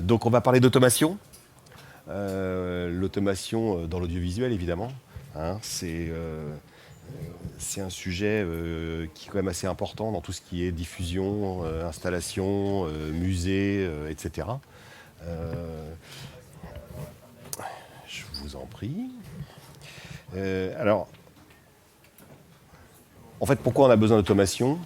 Donc on va parler d'automation. L'automation dans l'audiovisuel, évidemment. Hein, c'est un sujet qui est quand même assez important dans tout ce qui est diffusion, installation, musée, etc. Euh, je vous en prie. Alors, en fait, pourquoi on a besoin d'automation?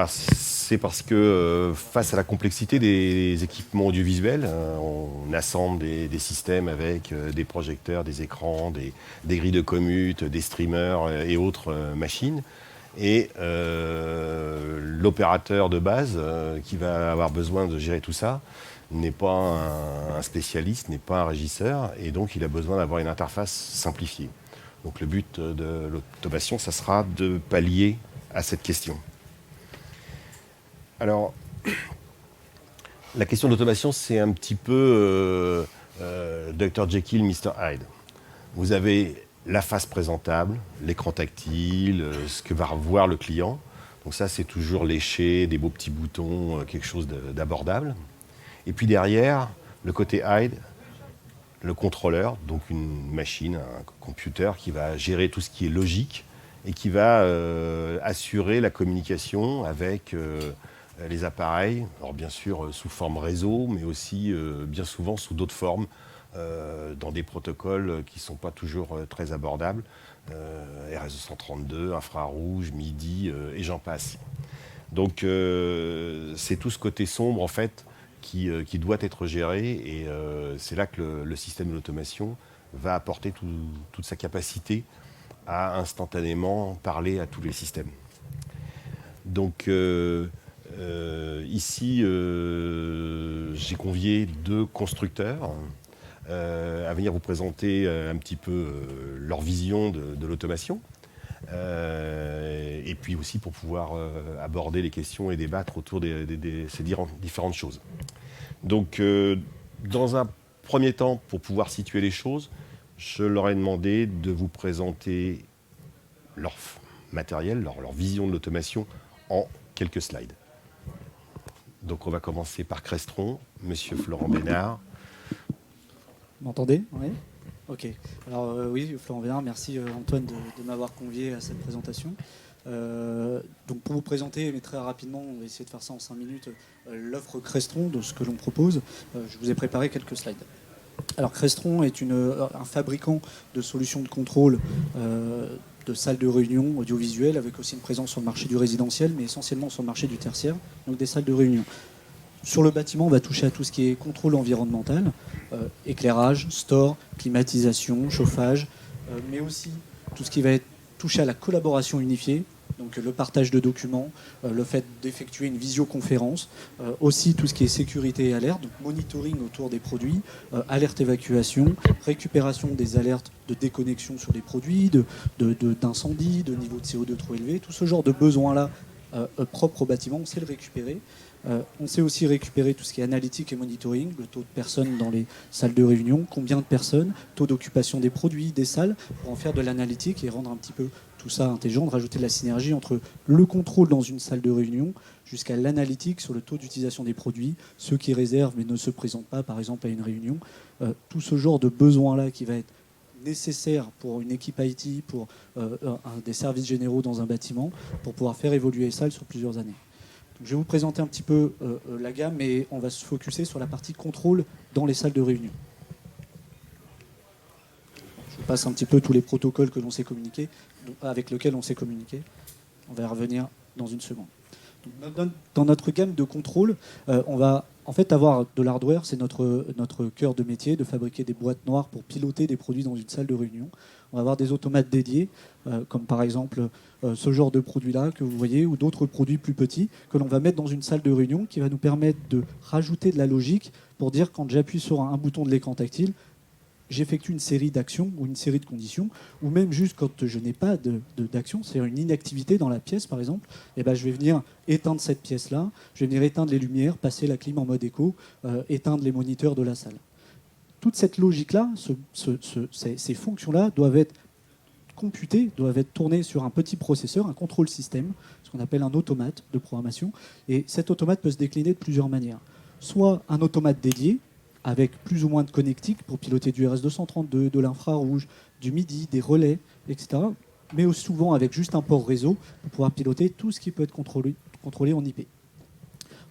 C'est parce que face à la complexité des équipements audiovisuels, on assemble des systèmes avec des projecteurs, des écrans, des grilles de commute, des streamers et autres machines. Et l'opérateur de base qui va avoir besoin de gérer tout ça n'est pas un spécialiste, n'est pas un régisseur, et donc il a besoin d'avoir une interface simplifiée. Donc le but de l'automation, ça sera de pallier à cette question. Alors, la question de l'automation, c'est un petit peu Dr. Jekyll, Mr. Hyde. Vous avez la face présentable, l'écran tactile, ce que va voir le client. Donc ça, c'est toujours léché, des beaux petits boutons, quelque chose d'abordable. Et puis derrière, le côté Hyde, le contrôleur, donc une machine, un computer qui va gérer tout ce qui est logique et qui va assurer la communication avec les appareils, alors bien sûr sous forme réseau, mais aussi bien souvent sous d'autres formes, dans des protocoles qui ne sont pas toujours très abordables, RS232, infrarouge, MIDI, et j'en passe. Donc c'est tout ce côté sombre en fait qui doit être géré, et c'est là que le système d'automation va apporter toute sa capacité à instantanément parler à tous les systèmes. Donc ici, j'ai convié deux constructeurs à venir vous présenter un petit peu leur vision de l'automation. Et puis aussi pour pouvoir aborder les questions et débattre autour de ces différentes choses. Donc, dans un premier temps, pour pouvoir situer les choses, je leur ai demandé de vous présenter leur matériel, leur vision de l'automation en quelques slides. Donc, on va commencer par Crestron, Monsieur Florent Bénard. Vous m'entendez? Oui. Ok. Alors oui, Florent Bénard, merci Antoine de m'avoir convié à cette présentation. Donc pour vous présenter, mais très rapidement, on va essayer de faire ça en 5 minutes, l'offre Crestron, de ce que l'on propose. Je vous ai préparé quelques slides. Alors Crestron est un fabricant de solutions de contrôle de salles de réunion audiovisuelles, avec aussi une présence sur le marché du résidentiel, mais essentiellement sur le marché du tertiaire, donc des salles de réunion. Sur le bâtiment, on va toucher à tout ce qui est contrôle environnemental, éclairage, store, climatisation, chauffage, mais aussi tout ce qui va être touché à la collaboration unifiée, donc le partage de documents, le fait d'effectuer une visioconférence, aussi tout ce qui est sécurité et alerte, donc monitoring autour des produits, alerte évacuation, récupération des alertes de déconnexion sur les produits, d'incendie, de niveau de CO2 trop élevé, tout ce genre de besoins-là propres au bâtiment, on sait le récupérer. On sait aussi récupérer tout ce qui est analytique et monitoring, le taux de personnes dans les salles de réunion, combien de personnes, taux d'occupation des produits, des salles, pour en faire de l'analytique et rendre un petit peu tout ça intelligent, de rajouter de la synergie entre le contrôle dans une salle de réunion jusqu'à l'analytique sur le taux d'utilisation des produits, ceux qui réservent mais ne se présentent pas par exemple à une réunion. Tout ce genre de besoin-là qui va être nécessaire pour une équipe IT, pour des services généraux dans un bâtiment, pour pouvoir faire évoluer les salles sur plusieurs années. Je vais vous présenter un petit peu la gamme, et on va se focuser sur la partie contrôle dans les salles de réunion. Je vous passe un petit peu tous les protocoles que l'on sait communiquer, avec lesquels on sait communiquer. On va y revenir dans une seconde. Donc, dans notre gamme de contrôle, on va en fait avoir de l'hardware, c'est notre cœur de métier, de fabriquer des boîtes noires pour piloter des produits dans une salle de réunion. On va avoir des automates dédiés, comme par exemple ce genre de produit-là que vous voyez, ou d'autres produits plus petits que l'on va mettre dans une salle de réunion, qui va nous permettre de rajouter de la logique pour dire, quand j'appuie sur un bouton de l'écran tactile, j'effectue une série d'actions ou une série de conditions, ou même juste quand je n'ai pas d'action, c'est-à-dire une inactivité dans la pièce par exemple, et ben je vais venir éteindre cette pièce-là, je vais venir éteindre les lumières, passer la clim en mode éco, éteindre les moniteurs de la salle. Toute cette logique-là, ces fonctions-là doivent être computées, doivent être tournées sur un petit processeur, un contrôle système, ce qu'on appelle un automate de programmation, et cet automate peut se décliner de plusieurs manières. soit un automate dédié, avec plus ou moins de connectiques pour piloter du RS-232, de l'infrarouge, du MIDI, des relais, etc. Mais aussi souvent avec juste un port réseau pour pouvoir piloter tout ce qui peut être contrôlé en IP.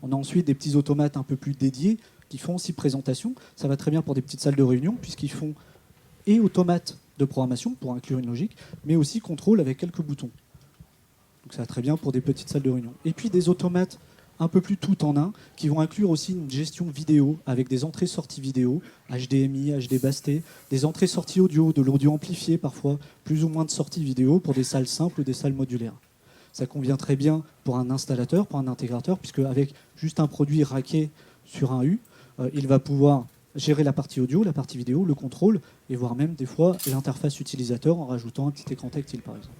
On a ensuite des petits automates un peu plus dédiés qui font aussi présentation. Ça va très bien pour des petites salles de réunion puisqu'ils font et automates de programmation pour inclure une logique, mais aussi contrôle avec quelques boutons. Donc ça va très bien pour des petites salles de réunion. Et puis des automates un peu plus tout en un, qui vont inclure aussi une gestion vidéo avec des entrées-sorties vidéo, HDMI, HD Basté, des entrées-sorties audio, de l'audio amplifié parfois, plus ou moins de sorties vidéo pour des salles simples ou des salles modulaires. Ça convient très bien pour un installateur, pour un intégrateur, puisque avec juste un produit raqué sur un U, il va pouvoir gérer la partie audio, la partie vidéo, le contrôle, et voire même des fois l'interface utilisateur en rajoutant un petit écran tactile par exemple.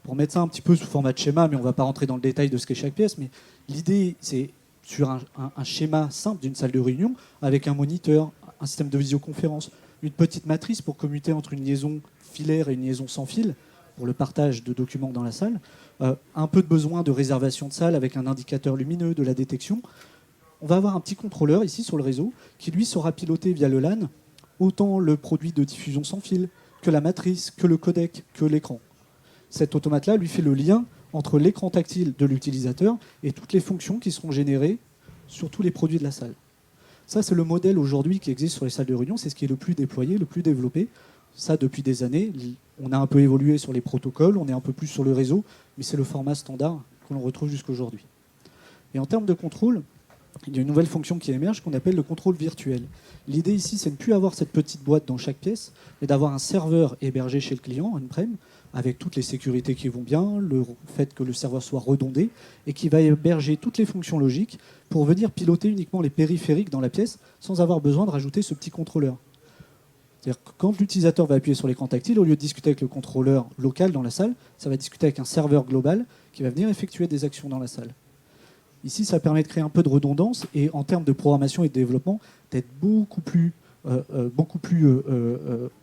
Pour mettre ça un petit peu sous format de schéma, mais on ne va pas rentrer dans le détail de ce qu'est chaque pièce, mais l'idée, c'est sur un schéma simple d'une salle de réunion, avec un moniteur, un système de visioconférence, une petite matrice pour commuter entre une liaison filaire et une liaison sans fil, pour le partage de documents dans la salle, un peu de besoin de réservation de salle avec un indicateur lumineux, de la détection. On va avoir un petit contrôleur ici sur le réseau, qui lui saura piloter via le LAN, autant le produit de diffusion sans fil, que la matrice, que le codec, que l'écran. Cet automate-là lui fait le lien entre l'écran tactile de l'utilisateur et toutes les fonctions qui seront générées sur tous les produits de la salle. Ça, c'est le modèle aujourd'hui qui existe sur les salles de réunion. C'est ce qui est le plus déployé, le plus développé. Ça, depuis des années, on a un peu évolué sur les protocoles, on est un peu plus sur le réseau, mais c'est le format standard que l'on retrouve jusqu'à aujourd'hui. Et en termes de contrôle, il y a une nouvelle fonction qui émerge qu'on appelle le contrôle virtuel. L'idée ici, c'est de ne plus avoir cette petite boîte dans chaque pièce, mais d'avoir un serveur hébergé chez le client, on-prem, avec toutes les sécurités qui vont bien, le fait que le serveur soit redondé, et qui va héberger toutes les fonctions logiques pour venir piloter uniquement les périphériques dans la pièce, sans avoir besoin de rajouter ce petit contrôleur. C'est-à-dire que quand l'utilisateur va appuyer sur l'écran tactile, au lieu de discuter avec le contrôleur local dans la salle, ça va discuter avec un serveur global qui va venir effectuer des actions dans la salle. Ici, ça permet de créer un peu de redondance et en termes de programmation et de développement, d'être beaucoup plus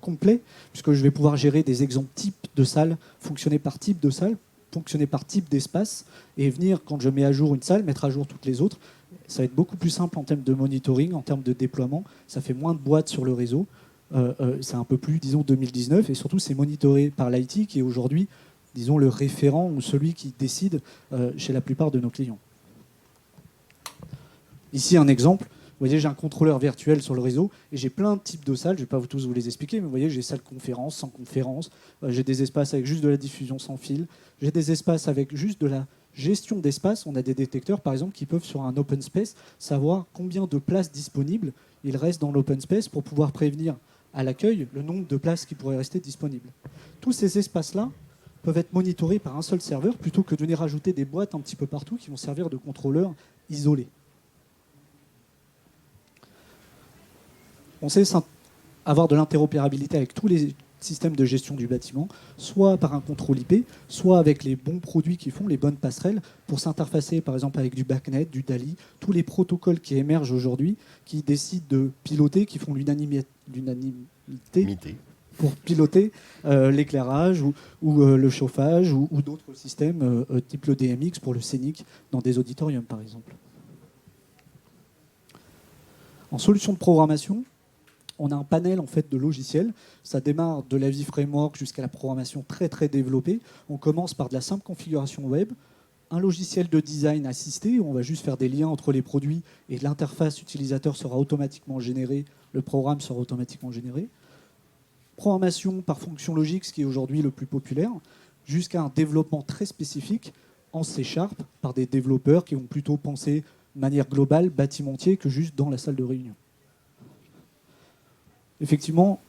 complet, puisque je vais pouvoir gérer des exemples types de salles, fonctionner par type de salle, fonctionner par type d'espace, et venir, quand je mets à jour une salle, mettre à jour toutes les autres. Ça va être beaucoup plus simple en termes de monitoring, en termes de déploiement. Ça fait moins de boîtes sur le réseau. C'est un peu plus, disons, 2019, et surtout, c'est monitoré par l'IT, qui est aujourd'hui, disons, le référent ou celui qui décide chez la plupart de nos clients. Ici, un exemple. Vous voyez, j'ai un contrôleur virtuel sur le réseau et j'ai plein de types de salles. Je ne vais pas tous vous les expliquer, mais vous voyez, j'ai salle conférence, sans conférence. J'ai des espaces avec juste de la diffusion sans fil. J'ai des espaces avec juste de la gestion d'espace. On a des détecteurs, par exemple, qui peuvent, sur un open space, savoir combien de places disponibles il reste dans l'open space pour pouvoir prévenir à l'accueil le nombre de places qui pourraient rester disponibles. Tous ces espaces-là peuvent être monitorés par un seul serveur plutôt que de venir rajouter des boîtes un petit peu partout qui vont servir de contrôleurs isolés. On sait avoir de l'interopérabilité avec tous les systèmes de gestion du bâtiment, soit par un contrôle IP, soit avec les bons produits qui font les bonnes passerelles pour s'interfacer par exemple avec du BACnet, du DALI, tous les protocoles qui émergent aujourd'hui, qui décident de piloter, qui font l'unanimité pour piloter l'éclairage ou le chauffage ou d'autres systèmes type le DMX pour le scénic dans des auditoriums par exemple. En solution de programmation, on a un panel en fait de logiciels. Ça démarre de la vie framework jusqu'à la programmation très très développée. On commence par de la simple configuration web, un logiciel de design assisté où on va juste faire des liens entre les produits et l'interface utilisateur sera automatiquement générée, le programme sera automatiquement généré. Programmation par fonction logique, ce qui est aujourd'hui le plus populaire, jusqu'à un développement très spécifique en C# par des développeurs qui vont plutôt penser de manière globale, bâtimentier, que juste dans la salle de réunion. Effectivement,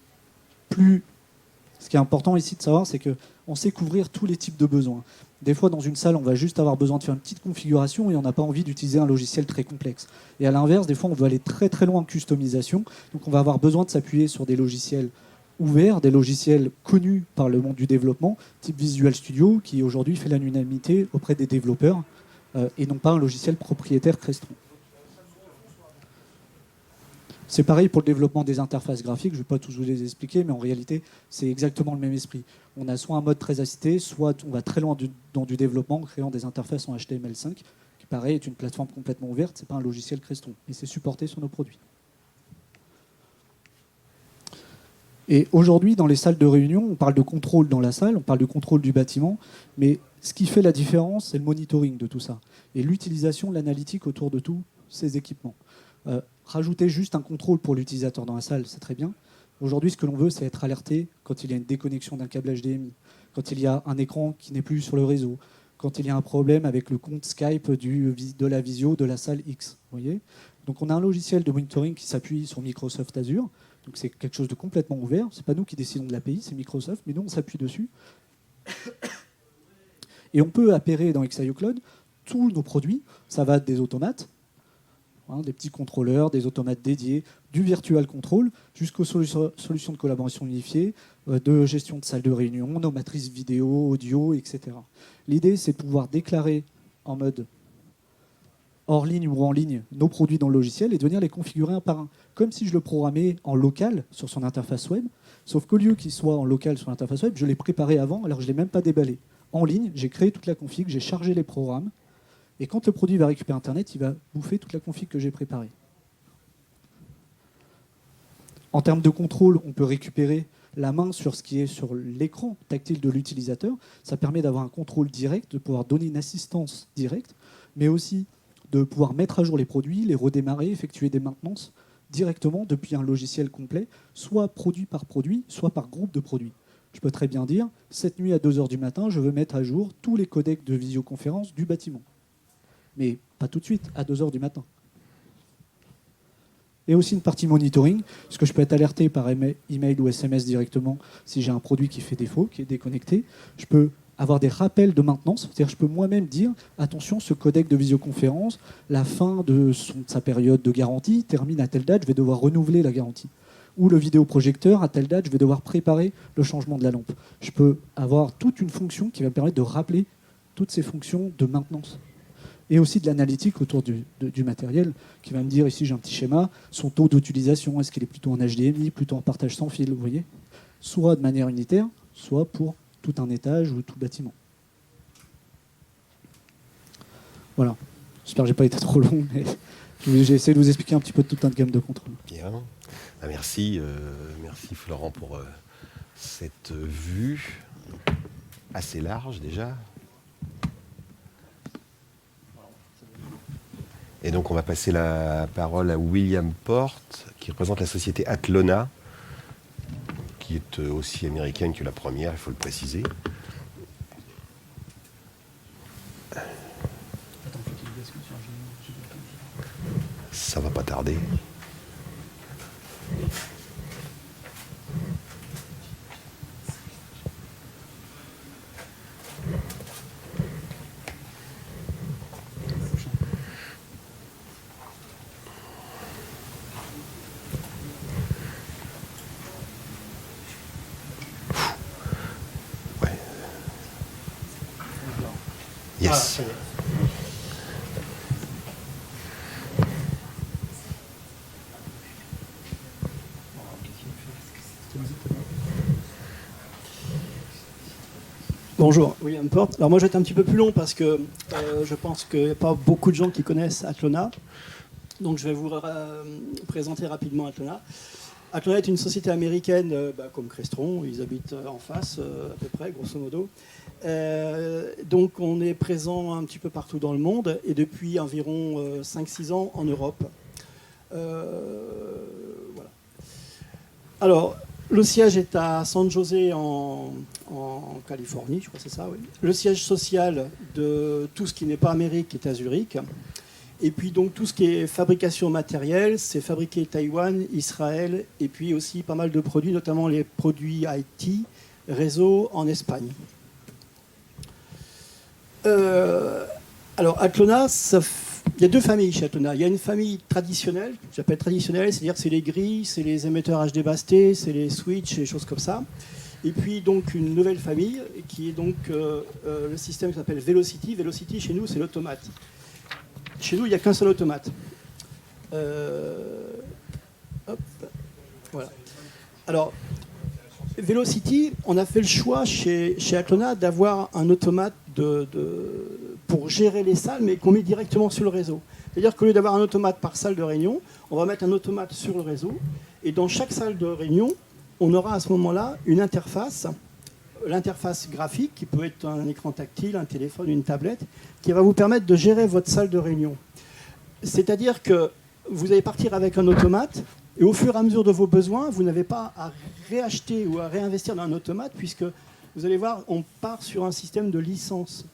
ce qui est important ici de savoir, c'est qu'on sait couvrir tous les types de besoins. Des fois, dans une salle, on va juste avoir besoin de faire une petite configuration et on n'a pas envie d'utiliser un logiciel très complexe. Et à l'inverse, des fois, on veut aller très très loin en customisation. Donc, on va avoir besoin de s'appuyer sur des logiciels ouverts, des logiciels connus par le monde du développement, type Visual Studio, qui aujourd'hui fait l'unanimité auprès des développeurs, et non pas un logiciel propriétaire restreint. C'est pareil pour le développement des interfaces graphiques, je ne vais pas tous vous les expliquer, mais en réalité, c'est exactement le même esprit. On a soit un mode très assisté, soit on va très loin dans du développement en créant des interfaces en HTML5 qui pareil, est une plateforme complètement ouverte, ce n'est pas un logiciel Crestron, et c'est supporté sur nos produits. Et aujourd'hui, dans les salles de réunion, on parle de contrôle dans la salle, on parle de contrôle du bâtiment, mais ce qui fait la différence, c'est le monitoring de tout ça, et l'utilisation de l'analytique autour de tous ces équipements. Rajouter juste un contrôle pour l'utilisateur dans la salle, c'est très bien. Aujourd'hui, ce que l'on veut, c'est être alerté quand il y a une déconnexion d'un câble HDMI, quand il y a un écran qui n'est plus sur le réseau, quand il y a un problème avec le compte Skype de la visio de la salle X. Vous voyez ? Donc on a un logiciel de monitoring qui s'appuie sur Microsoft Azure. Donc c'est quelque chose de complètement ouvert. Ce n'est pas nous qui décidons de l'API, c'est Microsoft, mais nous on s'appuie dessus. Et on peut appairer dans XIO Cloud tous nos produits. Ça va des automates, des petits contrôleurs, des automates dédiés, du virtual control, jusqu'aux solutions de collaboration unifiée, de gestion de salles de réunion, nos matrices vidéo, audio, etc. L'idée, c'est de pouvoir déclarer en mode hors ligne ou en ligne nos produits dans le logiciel et de venir les configurer un par un, comme si je le programmais en local sur son interface web, sauf qu'au lieu qu'il soit en local sur l'interface web, je l'ai préparé avant, alors je ne l'ai même pas déballé. En ligne, j'ai créé toute la config, j'ai chargé les programmes, et quand le produit va récupérer Internet, il va bouffer toute la config que j'ai préparée. En termes de contrôle, on peut récupérer la main sur ce qui est sur l'écran tactile de l'utilisateur. Ça permet d'avoir un contrôle direct, de pouvoir donner une assistance directe, mais aussi de pouvoir mettre à jour les produits, les redémarrer, effectuer des maintenances directement depuis un logiciel complet, soit produit par produit, soit par groupe de produits. Je peux très bien dire, cette nuit à 2h du matin, je veux mettre à jour tous les codecs de visioconférence du bâtiment. Mais pas tout de suite, à 2h du matin. Et aussi une partie monitoring, parce que je peux être alerté par email ou SMS directement si j'ai un produit qui fait défaut, qui est déconnecté. Je peux avoir des rappels de maintenance, c'est-à-dire je peux moi-même dire attention, ce codec de visioconférence, la fin de sa période de garantie termine à telle date, je vais devoir renouveler la garantie. Ou le vidéoprojecteur, à telle date, je vais devoir préparer le changement de la lampe. Je peux avoir toute une fonction qui va me permettre de rappeler toutes ces fonctions de maintenance. Et aussi de l'analytique autour du matériel, qui va me dire, ici j'ai un petit schéma, son taux d'utilisation, est-ce qu'il est plutôt en HDMI, plutôt en partage sans fil, vous voyez ? Soit de manière unitaire, soit pour tout un étage ou tout bâtiment. Voilà. J'espère que je n'ai pas été trop long, mais j'ai essayé de vous expliquer un petit peu toute une gamme de contrôles. Bien. Merci, merci Florent pour cette vue assez large déjà. Et donc on va passer la parole à William Porte, qui représente la société Atlona, qui est aussi américaine que la première, il faut le préciser. Ça va pas tarder. Yes. Bonjour, William Porte. Alors moi je vais être un petit peu plus long parce que je pense qu'il n'y a pas beaucoup de gens qui connaissent Atlona. Donc je vais vous présenter rapidement Atlona. Atlona est une société américaine comme Crestron, ils habitent en face à peu près, grosso modo. Donc on est présent un petit peu partout dans le monde et depuis environ 5-6 ans en Europe. Voilà. Alors, le siège est à San José en Californie, je crois que c'est ça, oui. Le siège social de tout ce qui n'est pas Amérique est à Zurich. Et puis donc tout ce qui est fabrication matérielle, c'est fabriqué Taïwan, Israël, et puis aussi pas mal de produits, notamment les produits IT, réseau en Espagne. Alors Atlona, il y a deux familles chez Atlona. Il y a une famille traditionnelle, j'appelle traditionnelle, c'est-à-dire que c'est les grilles, c'est les émetteurs HD Basté, c'est les switches et des choses comme ça. Et puis donc une nouvelle famille qui est donc le système qui s'appelle Velocity. Velocity chez nous c'est l'automate. Chez nous il n'y a qu'un seul automate. Hop, voilà. Alors Velocity, on a fait le choix chez Atlona d'avoir un automate pour gérer les salles, mais qu'on met directement sur le réseau. C'est-à-dire qu'au lieu d'avoir un automate par salle de réunion, on va mettre un automate sur le réseau, et dans chaque salle de réunion, on aura à ce moment-là une interface, l'interface graphique, qui peut être un écran tactile, un téléphone, une tablette, qui va vous permettre de gérer votre salle de réunion. C'est-à-dire que vous allez partir avec un automate, et au fur et à mesure de vos besoins, vous n'avez pas à réacheter ou à réinvestir dans un automate, puisque vous allez voir, on part sur un système de licence.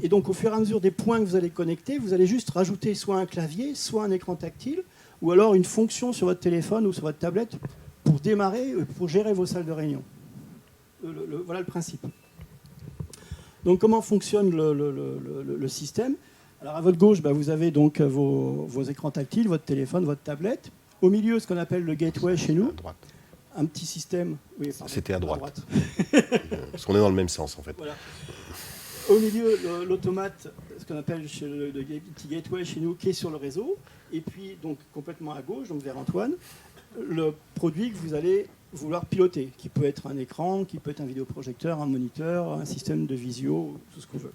Et donc, au fur et à mesure des points que vous allez connecter, vous allez juste rajouter soit un clavier, soit un écran tactile, ou alors une fonction sur votre téléphone ou sur votre tablette pour démarrer, pour gérer vos salles de réunion. Voilà le principe. Donc, comment fonctionne le système? Alors, à votre gauche, vous avez donc vos écrans tactiles, votre téléphone, votre tablette. Au milieu, ce qu'on appelle le gateway chez nous. À droite. Un petit système. Oui, c'était à droite. Parce qu'on est dans le même sens, en fait. Voilà. Au milieu, l'automate, ce qu'on appelle le petit gateway chez nous, qui est sur le réseau. Et puis, donc, complètement à gauche, donc vers Antoine, le produit que vous allez vouloir piloter, qui peut être un écran, qui peut être un vidéoprojecteur, un moniteur, un système de visio, tout ce qu'on veut.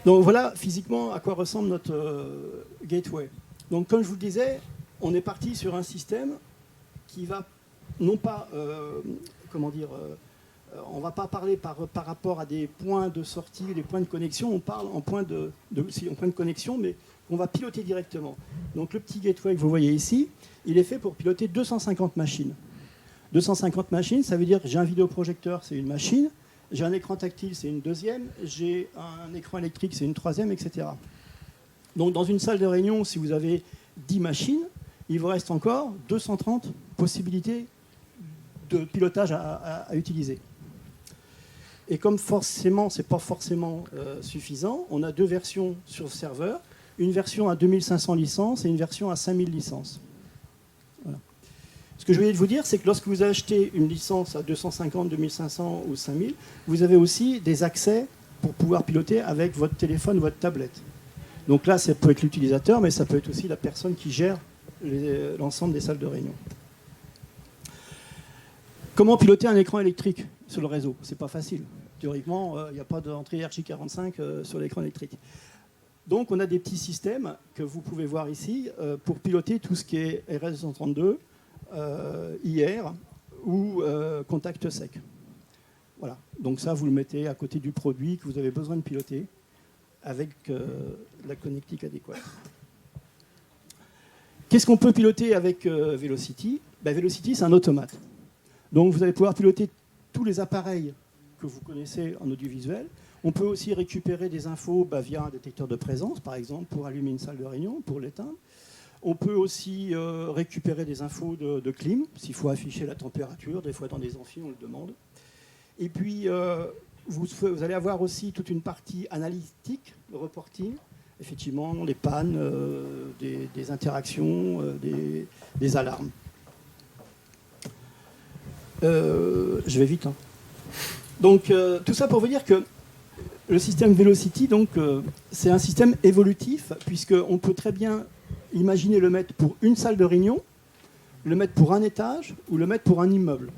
Donc voilà physiquement à quoi ressemble notre gateway. Donc comme je vous le disais, on est parti sur un système qui va non pas, on ne va pas parler par rapport à des points de sortie, des points de connexion, on parle en point de connexion, mais on va piloter directement. Donc le petit gateway que vous voyez ici, il est fait pour piloter 250 machines. 250 machines, ça veut dire que j'ai un vidéoprojecteur, c'est une machine, j'ai un écran tactile, c'est une deuxième, j'ai un écran électrique, c'est une troisième, etc. Donc dans une salle de réunion, si vous avez 10 machines, il vous reste encore 230 possibilités de pilotage à utiliser. Et comme forcément, ce n'est pas forcément suffisant, on a deux versions sur le serveur, une version à 2500 licences et une version à 5000 licences. Voilà. Ce que je voulais vous dire, c'est que lorsque vous achetez une licence à 250, 2500 ou 5000, vous avez aussi des accès pour pouvoir piloter avec votre téléphone, votre tablette. Donc là, ça peut être l'utilisateur, mais ça peut être aussi la personne qui gère l'ensemble des salles de réunion. Comment piloter un écran électrique sur le réseau? C'est pas facile. Théoriquement, il n'y a pas d'entrée RJ45 sur l'écran électrique. Donc on a des petits systèmes que vous pouvez voir ici pour piloter tout ce qui est RS232, IR ou contact sec. Voilà. Donc ça, vous le mettez à côté du produit que vous avez besoin de piloter avec la connectique adéquate. Qu'est-ce qu'on peut piloter avec Velocity? Velocity, c'est un automate. Donc vous allez pouvoir piloter tous les appareils que vous connaissez en audiovisuel. On peut aussi récupérer des infos via un détecteur de présence, par exemple, pour allumer une salle de réunion, pour l'éteindre. On peut aussi récupérer des infos de clim, s'il faut afficher la température. Des fois, dans des amphis, on le demande. Et puis, vous allez avoir aussi toute une partie analytique, le reporting. Effectivement, les pannes, des interactions, des alarmes. Je vais vite. Hein. Donc, tout ça pour vous dire que le système Velocity, c'est un système évolutif, puisqu'on peut très bien imaginer le mettre pour une salle de réunion, le mettre pour un étage ou le mettre pour un immeuble.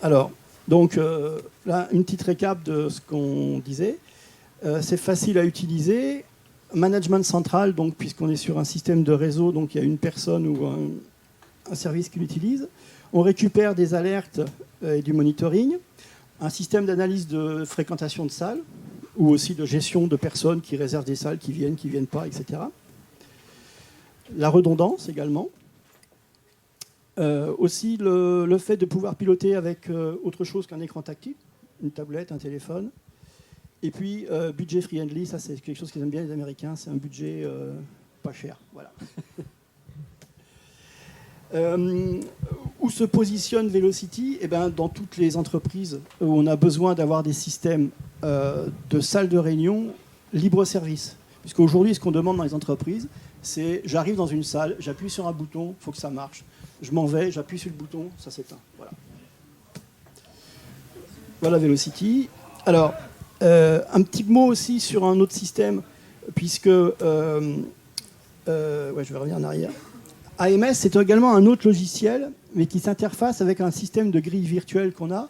Alors, donc là, une petite récap de ce qu'on disait. C'est facile à utiliser. Management central, donc, puisqu'on est sur un système de réseau, donc il y a une personne ou un service qui l'utilise. On récupère des alertes et du monitoring. Un système d'analyse de fréquentation de salles, ou aussi de gestion de personnes qui réservent des salles, qui viennent pas, etc. La redondance également. Aussi le fait de pouvoir piloter avec autre chose qu'un écran tactile, une tablette, un téléphone. Et puis budget friendly, ça c'est quelque chose qu'ils aiment bien les Américains, c'est un budget pas cher. Voilà. Où se positionne Velocity? Dans toutes les entreprises où on a besoin d'avoir des systèmes de salles de réunion libre-service. Puisqu'aujourd'hui, ce qu'on demande dans les entreprises, c'est j'arrive dans une salle, j'appuie sur un bouton, il faut que ça marche. Je m'en vais, j'appuie sur le bouton, ça s'éteint. Voilà. Voilà Velocity. Alors, un petit mot aussi sur un autre système, puisque... je vais revenir en arrière. AMS, c'est également un autre logiciel, mais qui s'interface avec un système de grille virtuelle qu'on a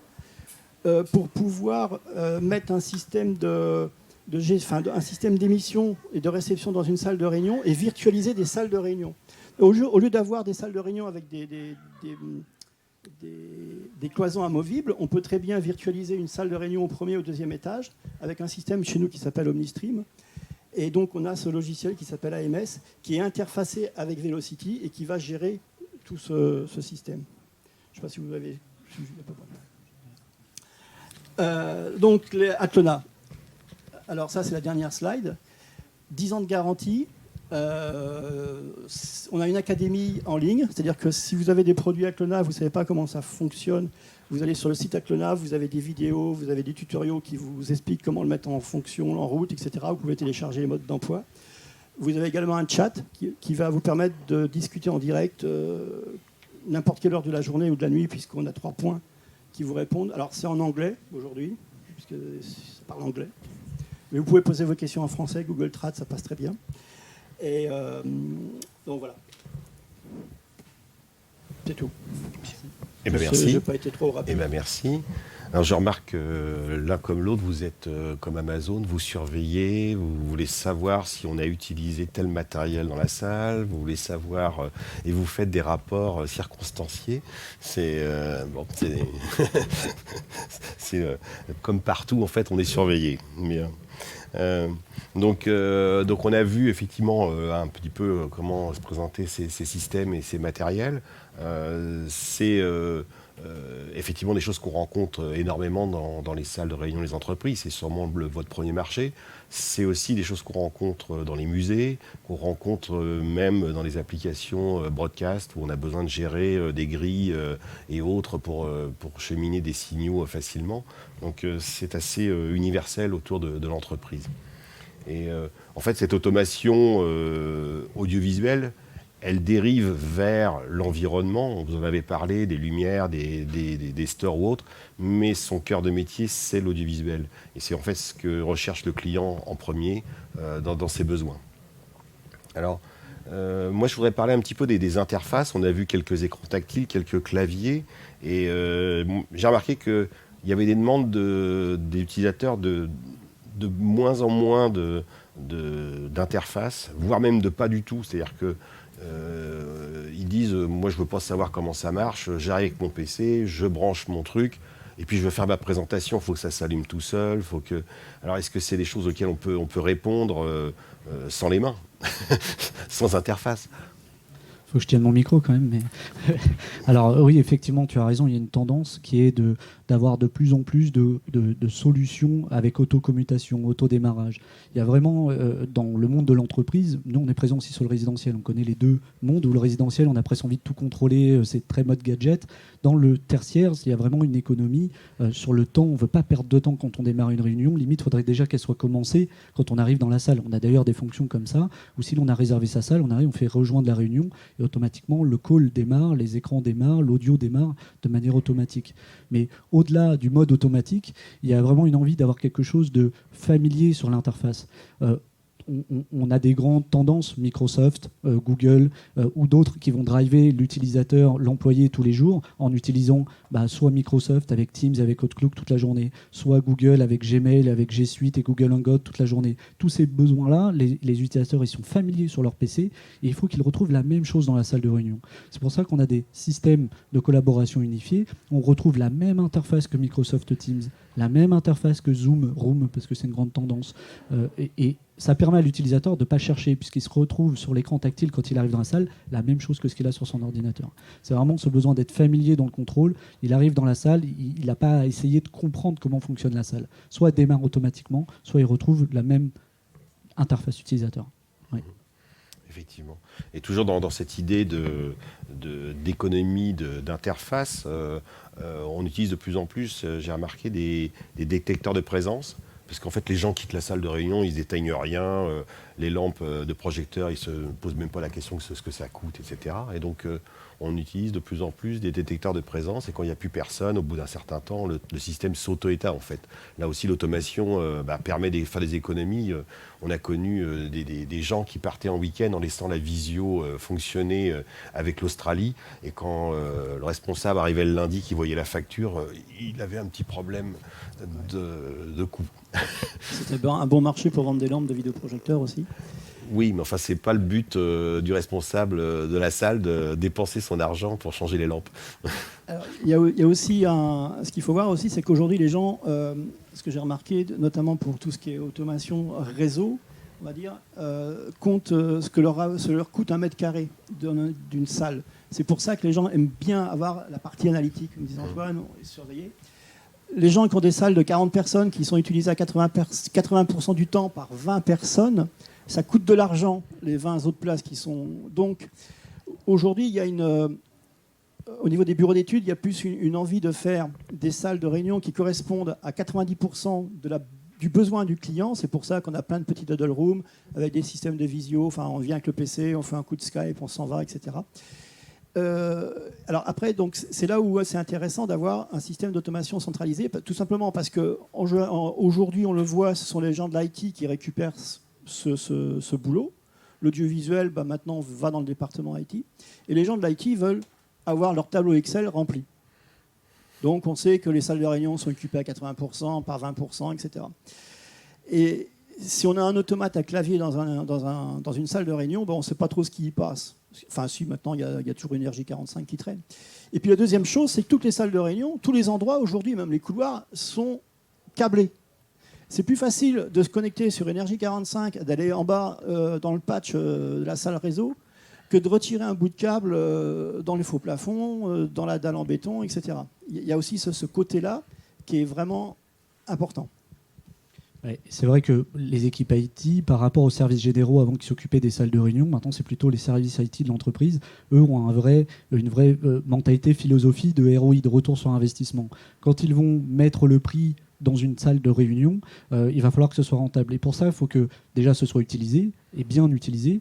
pour pouvoir mettre un système un système d'émission et de réception dans une salle de réunion et virtualiser des salles de réunion. Au lieu d'avoir des salles de réunion avec des cloisons amovibles, on peut très bien virtualiser une salle de réunion au premier ou au deuxième étage avec un système chez nous qui s'appelle OmniStream. Et donc on a ce logiciel qui s'appelle AMS qui est interfacé avec Velocity et qui va gérer tout ce système. Je ne sais pas si vous avez suivi à peu près. Donc les Atlona. Alors ça c'est la dernière slide. 10 ans de garantie. On a une académie en ligne, c'est-à-dire que si vous avez des produits Atlona, vous ne savez pas comment ça fonctionne, vous allez sur le site Atlona, vous avez des vidéos, vous avez des tutoriaux qui vous expliquent comment le mettre en fonction, en route, etc. Vous pouvez télécharger les modes d'emploi. Vous avez également un chat qui va vous permettre de discuter en direct n'importe quelle heure de la journée ou de la nuit, puisqu'on a 3 points qui vous répondent. Alors c'est en anglais aujourd'hui, puisque ça parle anglais. Mais vous pouvez poser vos questions en français, Google Trad, ça passe très bien. Et donc voilà. C'est tout. Eh ben, Je merci. n'ai pas été trop rapide. Eh ben, merci. Alors, je remarque que l'un comme l'autre, vous êtes comme Amazon, vous surveillez, vous voulez savoir si on a utilisé tel matériel dans la salle, vous voulez savoir, et vous faites des rapports circonstanciés. C'est c'est comme partout, en fait, on est surveillé. Mais, donc on a vu effectivement un petit peu comment se présenter ces systèmes et ces matériels. C'est effectivement des choses qu'on rencontre énormément dans les salles de réunion des entreprises. C'est sûrement votre premier marché. C'est aussi des choses qu'on rencontre dans les musées, qu'on rencontre même dans les applications broadcast où on a besoin de gérer des grilles et autres pour cheminer des signaux facilement. Donc c'est assez universel autour de l'entreprise. Et en fait, cette automation audiovisuelle, elle dérive vers l'environnement. Vous en avez parlé, des lumières, des stores ou autres, mais son cœur de métier, c'est l'audiovisuel. Et c'est en fait ce que recherche le client en premier dans ses besoins. Alors, moi, je voudrais parler un petit peu des interfaces. On a vu quelques écrans tactiles, quelques claviers, et j'ai remarqué qu'il y avait des demandes des utilisateurs de moins en moins d'interfaces, voire même de pas du tout. C'est-à-dire que ils disent moi je veux pas savoir comment ça marche, j'arrive avec mon PC, je branche mon truc et puis je veux faire ma présentation, il faut que ça s'allume tout seul, alors est-ce que c'est des choses auxquelles on peut répondre sans les mains sans interface? Faut que je tienne mon micro quand même. Mais alors oui, effectivement, tu as raison, il y a une tendance qui est d'avoir de plus en plus de solutions avec autocommutation, autodémarrage. Il y a vraiment, dans le monde de l'entreprise, nous on est présent aussi sur le résidentiel, on connaît les deux mondes, où le résidentiel, on a presque envie de tout contrôler, c'est très mode gadget. Dans le tertiaire, il y a vraiment une économie sur le temps, on ne veut pas perdre de temps quand on démarre une réunion, limite, il faudrait déjà qu'elle soit commencée quand on arrive dans la salle. On a d'ailleurs des fonctions comme ça, où si l'on a réservé sa salle, on arrive, on fait rejoindre la réunion, et automatiquement, le call démarre, les écrans démarrent, l'audio démarre de manière automatique. Mais au-delà du mode automatique, il y a vraiment une envie d'avoir quelque chose de familier sur l'interface. On a des grandes tendances, Microsoft, Google ou d'autres qui vont driver l'utilisateur, l'employé tous les jours en utilisant soit Microsoft avec Teams, avec Outlook toute la journée, soit Google avec Gmail, avec G Suite et Google Hangout toute la journée. Tous ces besoins-là, les utilisateurs ils sont familiers sur leur PC et il faut qu'ils retrouvent la même chose dans la salle de réunion. C'est pour ça qu'on a des systèmes de collaboration unifiés. On retrouve la même interface que Microsoft Teams, la même interface que Zoom, Room, parce que c'est une grande tendance. Et ça permet à l'utilisateur de ne pas chercher, puisqu'il se retrouve sur l'écran tactile quand il arrive dans la salle, la même chose que ce qu'il a sur son ordinateur. C'est vraiment ce besoin d'être familier dans le contrôle. Il arrive dans la salle, il n'a pas à essayer de comprendre comment fonctionne la salle. Soit il démarre automatiquement, soit il retrouve la même interface utilisateur. Oui. Effectivement. Et toujours dans cette idée d'économie d'interface, on utilise de plus en plus, j'ai remarqué, des détecteurs de présence. Parce qu'en fait, les gens quittent la salle de réunion, ils n'éteignent rien, les lampes de projecteur, ils ne se posent même pas la question de ce que ça coûte, etc. Et donc, on utilise de plus en plus des détecteurs de présence et quand il n'y a plus personne, au bout d'un certain temps, le système s'auto-éteint en fait. Là aussi, l'automation permet de faire des économies. On a connu des gens qui partaient en week-end en laissant la visio fonctionner avec l'Australie et quand le responsable arrivait le lundi qui voyait la facture, il avait un petit problème de coût. C'était un bon marché pour vendre des lampes de vidéoprojecteurs aussi. Oui, mais enfin, c'est pas le but du responsable de la salle de dépenser son argent pour changer les lampes. Alors, il y a aussi ce qu'il faut voir aussi, c'est qu'aujourd'hui les gens, ce que j'ai remarqué, notamment pour tout ce qui est automation réseau, on va dire, comptent ce que leur coûte un mètre carré d'une salle. C'est pour ça que les gens aiment bien avoir la partie analytique, comme disait Antoine, et surveiller. Les gens qui ont des salles de 40 personnes qui sont utilisées à 80% du temps par 20 personnes, ça coûte de l'argent, les 20 autres places qui sont... Donc, aujourd'hui, il y a au niveau des bureaux d'études, il y a plus une envie de faire des salles de réunion qui correspondent à 90% du besoin du client. C'est pour ça qu'on a plein de petits huddle rooms avec des systèmes de visio. Enfin, on vient avec le PC, on fait un coup de Skype, on s'en va, etc. Alors après, donc, c'est là où c'est intéressant d'avoir un système d'automation centralisé, tout simplement parce qu'aujourd'hui, on le voit, ce sont les gens de l'IT qui récupèrent ce boulot. L'audiovisuel, maintenant, va dans le département IT. Et les gens de l'IT veulent avoir leur tableau Excel rempli. Donc, on sait que les salles de réunion sont occupées à 80%, par 20%, etc. Et si on a un automate à clavier dans une salle de réunion, on ne sait pas trop ce qui y passe. Enfin, si, maintenant, il y a toujours Énergie 45 qui traîne. Et puis, la deuxième chose, c'est que toutes les salles de réunion, tous les endroits, aujourd'hui, même les couloirs, sont câblés. C'est plus facile de se connecter sur Énergie 45, d'aller en bas dans le patch de la salle réseau, que de retirer un bout de câble dans les faux plafonds, dans la dalle en béton, etc. Il y a aussi ce côté-là qui est vraiment important. Ouais, c'est vrai que les équipes IT, par rapport aux services généraux avant qui s'occupaient des salles de réunion, maintenant c'est plutôt les services IT de l'entreprise. Eux ont une vraie mentalité, philosophie de ROI, de retour sur investissement. Quand ils vont mettre le prix dans une salle de réunion, il va falloir que ce soit rentable. Et pour ça, il faut que déjà ce soit utilisé et bien utilisé.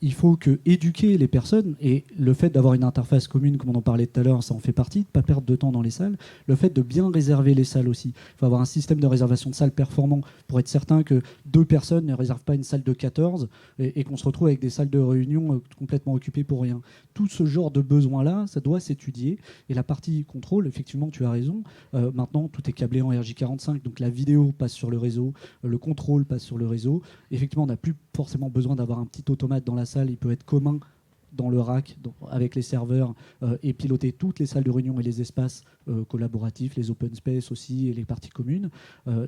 Il faut que éduquer les personnes, et le fait d'avoir une interface commune, comme on en parlait tout à l'heure, ça en fait partie, de ne pas perdre de temps dans les salles. Le fait de bien réserver les salles aussi. Il faut avoir un système de réservation de salles performant pour être certain que 2 personnes ne réservent pas une salle de 14 et qu'on se retrouve avec des salles de réunion complètement occupées pour rien. Tout ce genre de besoins-là, ça doit s'étudier. Et la partie contrôle, effectivement, tu as raison. Maintenant, tout est câblé en RJ45, donc la vidéo passe sur le réseau, le contrôle passe sur le réseau. Effectivement, on n'a plus forcément besoin d'avoir un petit automate dans la salle. Il peut être commun dans le rack, avec les serveurs, et piloter toutes les salles de réunion et les espaces collaboratifs, les open space aussi, et les parties communes.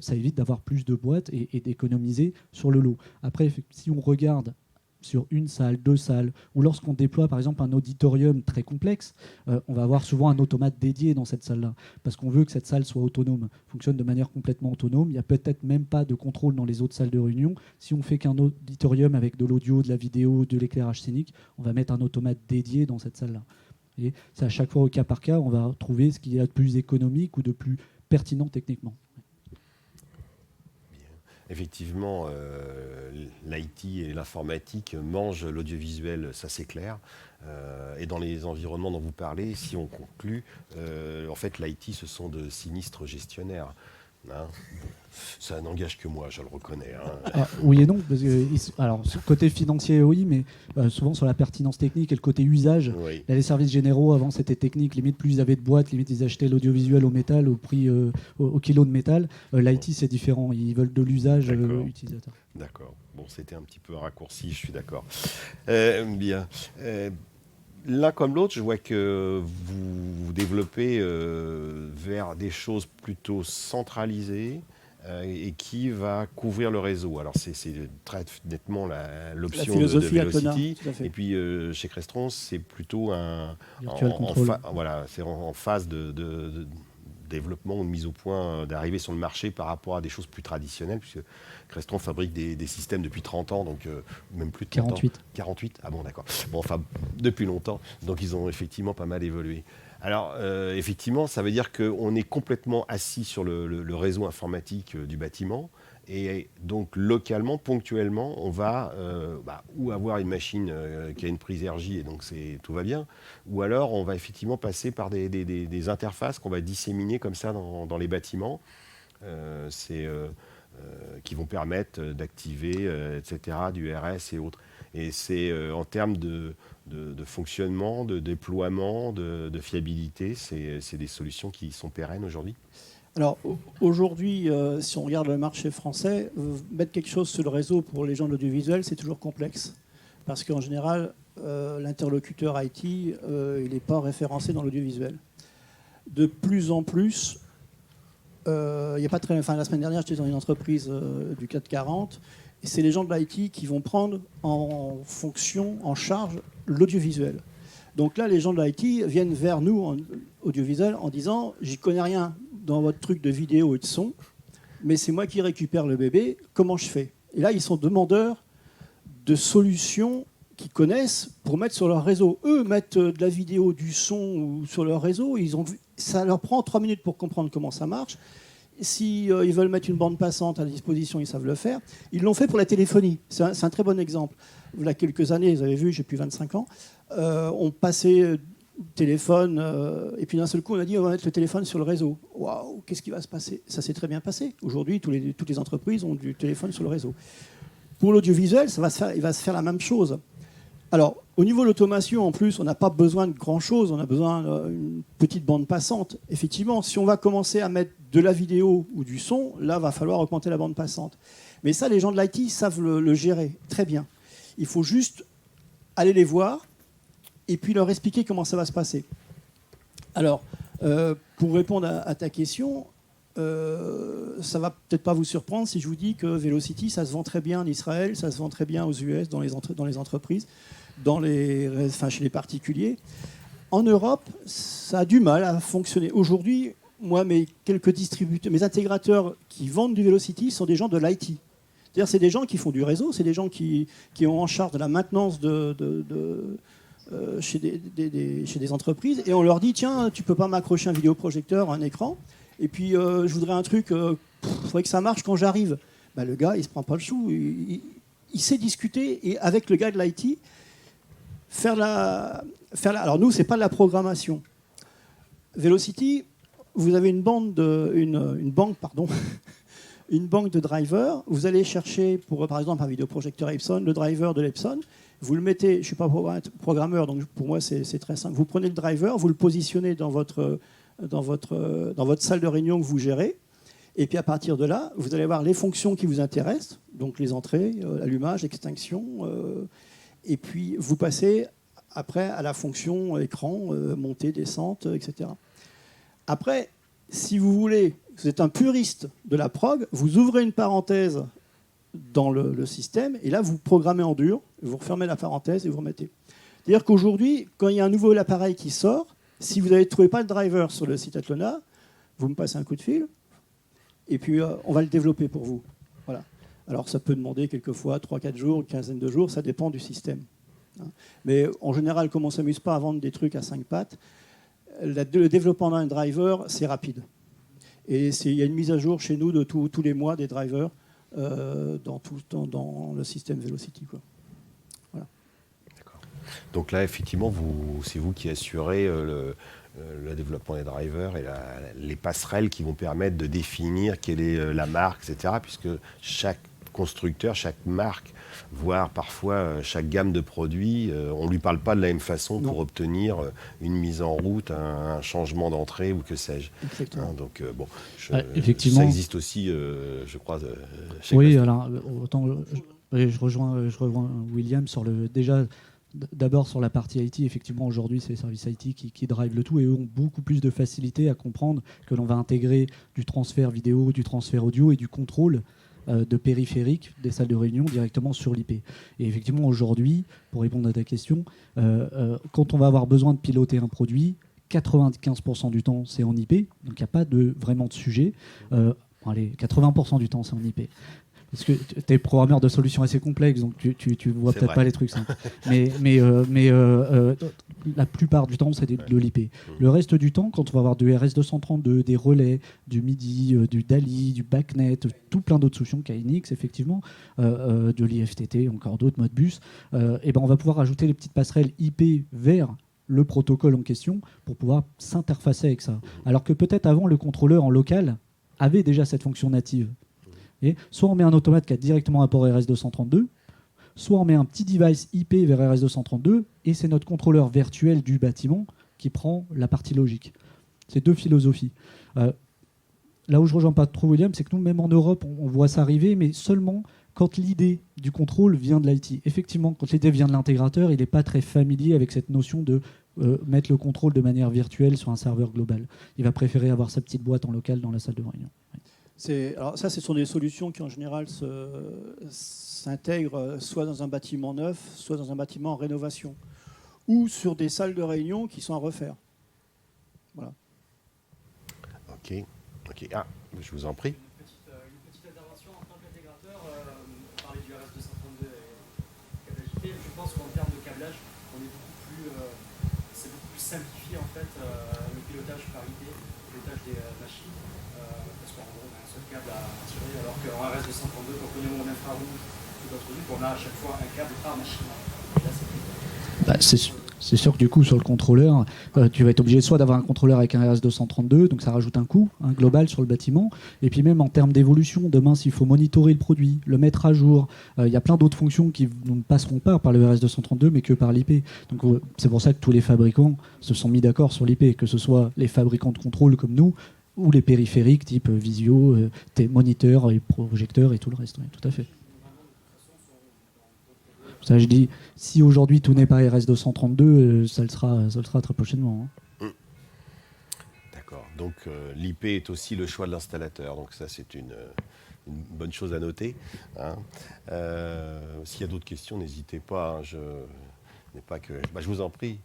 Ça évite d'avoir plus de boîtes et d'économiser sur le lot. Après, si on regarde sur une salle, 2 salles, ou lorsqu'on déploie par exemple un auditorium très complexe, on va avoir souvent un automate dédié dans cette salle-là, parce qu'on veut que cette salle soit autonome, fonctionne de manière complètement autonome. Il n'y a peut-être même pas de contrôle dans les autres salles de réunion. Si on fait qu'un auditorium avec de l'audio, de la vidéo, de l'éclairage scénique, on va mettre un automate dédié dans cette salle-là. Et c'est à chaque fois au cas par cas, on va trouver ce qu'il y a de plus économique ou de plus pertinent techniquement. Effectivement, l'IT et l'informatique mangent l'audiovisuel, ça c'est clair. Et dans les environnements dont vous parlez, si on conclut, en fait l'IT ce sont de sinistres gestionnaires. Hein, ça n'engage que moi, je le reconnais. Hein. Oui et non. Parce que, alors, sur le côté financier, oui, mais souvent sur la pertinence technique et le côté usage. Oui. Là, les services généraux, avant, c'était technique. Limite, plus ils avaient de boîtes, limite, ils achetaient l'audiovisuel au métal, au prix, au kilo de métal. L'IT, c'est différent. Ils veulent de l'usage utilisateur. D'accord. Bon, c'était un petit peu raccourci, je suis d'accord. Bien. L'un comme l'autre, je vois que vous vous développez vers des choses plutôt centralisées et qui va couvrir le réseau. Alors c'est très nettement l'option de Velocity. Et puis chez Crestron, c'est plutôt c'est en phase de développement ou de mise au point, d'arriver sur le marché par rapport à des choses plus traditionnelles, puisque Crestron fabrique des systèmes depuis 30 ans, donc même plus de 30 48. ans. 48 ? Ah bon, d'accord. Bon, enfin, depuis longtemps. Donc, ils ont effectivement pas mal évolué. Alors, effectivement, ça veut dire qu'on est complètement assis sur le réseau informatique du bâtiment. Et donc, localement, ponctuellement, on va ou avoir une machine qui a une prise RJ, et donc tout va bien, ou alors on va effectivement passer par des interfaces qu'on va disséminer comme ça dans les bâtiments, qui vont permettre d'activer, etc., du RS et autres. Et c'est en termes de fonctionnement, de déploiement, de fiabilité, c'est des solutions qui sont pérennes aujourd'hui. Alors aujourd'hui, si on regarde le marché français, mettre quelque chose sur le réseau pour les gens de l'audiovisuel, c'est toujours complexe. Parce qu'en général, l'interlocuteur IT, il n'est pas référencé dans l'audiovisuel. De plus en plus, la semaine dernière, j'étais dans une entreprise du CAC 40, et c'est les gens de l'IT qui vont prendre en charge l'audiovisuel. Donc là, les gens de l'IT viennent vers nous, en audiovisuel, en disant « j'y connais rien dans votre truc de vidéo et de son, mais c'est moi qui récupère le bébé, comment je fais ?» Et là, ils sont demandeurs de solutions qu'ils connaissent pour mettre sur leur réseau. Eux mettent de la vidéo, du son ou sur leur réseau, ça leur prend 3 minutes pour comprendre comment ça marche. Si ils veulent mettre une bande passante à disposition, ils savent le faire. Ils l'ont fait pour la téléphonie. C'est un très bon exemple. Il y a quelques années, vous avez vu, j'ai plus 25 ans, on passait téléphone, et puis d'un seul coup, on a dit on va mettre le téléphone sur le réseau. Waouh, qu'est-ce qui va se passer? Ça s'est très bien passé. Aujourd'hui, toutes les entreprises ont du téléphone sur le réseau. Pour l'audiovisuel, il va se faire la même chose. Alors, au niveau de l'automation, en plus, on n'a pas besoin de grand-chose. On a besoin d'une petite bande passante. Effectivement, si on va commencer à mettre de la vidéo ou du son, là, va falloir augmenter la bande passante. Mais ça, les gens de l'IT savent le gérer très bien. Il faut juste aller les voir et puis leur expliquer comment ça va se passer. Alors, pour répondre à ta question, ça va peut-être pas vous surprendre si je vous dis que Velocity, ça se vend très bien en Israël, ça se vend très bien aux US, dans les entreprises, chez les particuliers. En Europe, ça a du mal à fonctionner. Aujourd'hui, moi, mes intégrateurs qui vendent du Velocity sont des gens de l'IT. C'est-à-dire, c'est des gens qui font du réseau, c'est des gens qui ont en charge de la maintenance chez des entreprises, et on leur dit tiens, tu peux pas m'accrocher un vidéoprojecteur, un écran, et puis je voudrais un truc, faudrait que ça marche quand j'arrive. Ben, le gars, il se prend pas le chou, il sait discuter, et avec le gars de l'IT, alors nous, c'est pas de la programmation. Velocity, vous avez une banque de drivers. Vous allez chercher, par exemple, un vidéoprojecteur Epson, le driver de l'Epson. Vous le mettez, je ne suis pas programmeur, donc pour moi, c'est très simple. Vous prenez le driver, vous le positionnez dans votre salle de réunion que vous gérez. Et puis, à partir de là, vous allez voir les fonctions qui vous intéressent, donc les entrées, allumage, extinction. Et puis, vous passez après à la fonction écran, montée, descente, etc. Après, si vous voulez, vous êtes un puriste de la prog, vous ouvrez une parenthèse dans le système, et là, vous programmez en dur, vous refermez la parenthèse et vous remettez. C'est-à-dire qu'aujourd'hui, quand il y a un nouveau appareil qui sort, si vous n'avez trouvé pas le driver sur le site Atlona, vous me passez un coup de fil, et puis on va le développer pour vous. Voilà. Alors, ça peut demander quelquefois 3-4 jours, une quinzaine de jours, ça dépend du système. Mais en général, comme on ne s'amuse pas à vendre des trucs à 5 pattes, le développement d'un driver, c'est rapide. Et il y a une mise à jour chez nous de tous les mois des drivers dans le système Velocity, quoi. Voilà. D'accord. Donc là, effectivement, c'est vous qui assurez le développement des drivers et les passerelles qui vont permettre de définir quelle est la marque, etc. Puisque chaque constructeur, chaque marque, voire parfois chaque gamme de produits, on ne lui parle pas de la même façon pour obtenir une mise en route, un changement d'entrée ou que sais-je. Exactement. Donc effectivement, ça existe aussi, je crois. Oui, alors autant je rejoins William sur d'abord sur la partie IT. Effectivement, aujourd'hui, c'est les services IT qui drivent le tout, et eux ont beaucoup plus de facilité à comprendre que l'on va intégrer du transfert vidéo, du transfert audio et du contrôle de périphériques des salles de réunion directement sur l'IP. Et effectivement, aujourd'hui, pour répondre à ta question, quand on va avoir besoin de piloter un produit, 95% du temps, c'est en IP, donc il n'y a pas vraiment de sujet. 80% du temps, c'est en IP. Parce que tu es programmeur de solutions assez complexes, donc tu vois C'est peut-être vrai. pas les trucs simples. La plupart du temps, c'est de l'IP. Le reste du temps, quand on va avoir du RS-232, des relais, du MIDI, du DALI, du BACnet, tout plein d'autres solutions, KNX, effectivement, de l'IFTT, encore d'autres, Modbus, et ben on va pouvoir ajouter les petites passerelles IP vers le protocole en question pour pouvoir s'interfacer avec ça. Alors que peut-être avant, le contrôleur en local avait déjà cette fonction native. Et soit on met un automate qui a directement un port RS-232, soit on met un petit device IP vers RS-232, et c'est notre contrôleur virtuel du bâtiment qui prend la partie logique. C'est deux philosophies. Là où je ne rejoins pas trop William, c'est que nous, même en Europe, on voit ça arriver, mais seulement quand l'idée du contrôle vient de l'IT. Effectivement, quand l'idée vient de l'intégrateur, il n'est pas très familier avec cette notion de mettre le contrôle de manière virtuelle sur un serveur global. Il va préférer avoir sa petite boîte en local dans la salle de réunion. Alors ça, ce sont des solutions qui en général s'intègrent soit dans un bâtiment neuf, soit dans un bâtiment en rénovation, ou sur des salles de réunion qui sont à refaire. Voilà. Ok. Ah, je vous en prie. Une petite intervention en tant qu'intégrateur, parler du RS-232 et câblage. Je pense qu'en termes de câblage, c'est beaucoup plus simplifié en fait le pilotage par IP, le pilotage des machines, parce qu'en gros on a un seul câble à tirer, alors qu'en RS-232, quand on connaît mon infrarouge ou d'autres trucs, on a à chaque fois un câble par machine. Et là, C'est sûr que du coup, sur le contrôleur, tu vas être obligé soit d'avoir un contrôleur avec un RS-232, donc ça rajoute un coût global sur le bâtiment, et puis même en termes d'évolution, demain, s'il faut monitorer le produit, le mettre à jour, il y a plein d'autres fonctions qui ne passeront pas par le RS-232, mais que par l'IP. Donc c'est pour ça que tous les fabricants se sont mis d'accord sur l'IP, que ce soit les fabricants de contrôle comme nous, ou les périphériques type visio, tes moniteurs, et projecteurs et tout le reste. Oui, tout à fait. Ça, je dis, si aujourd'hui tout n'est pas RS-232, ça le sera très prochainement. D'accord. Donc l'IP est aussi le choix de l'installateur. Donc ça, c'est une bonne chose à noter. Hein. S'il y a d'autres questions, n'hésitez pas. Hein. Je vous en prie.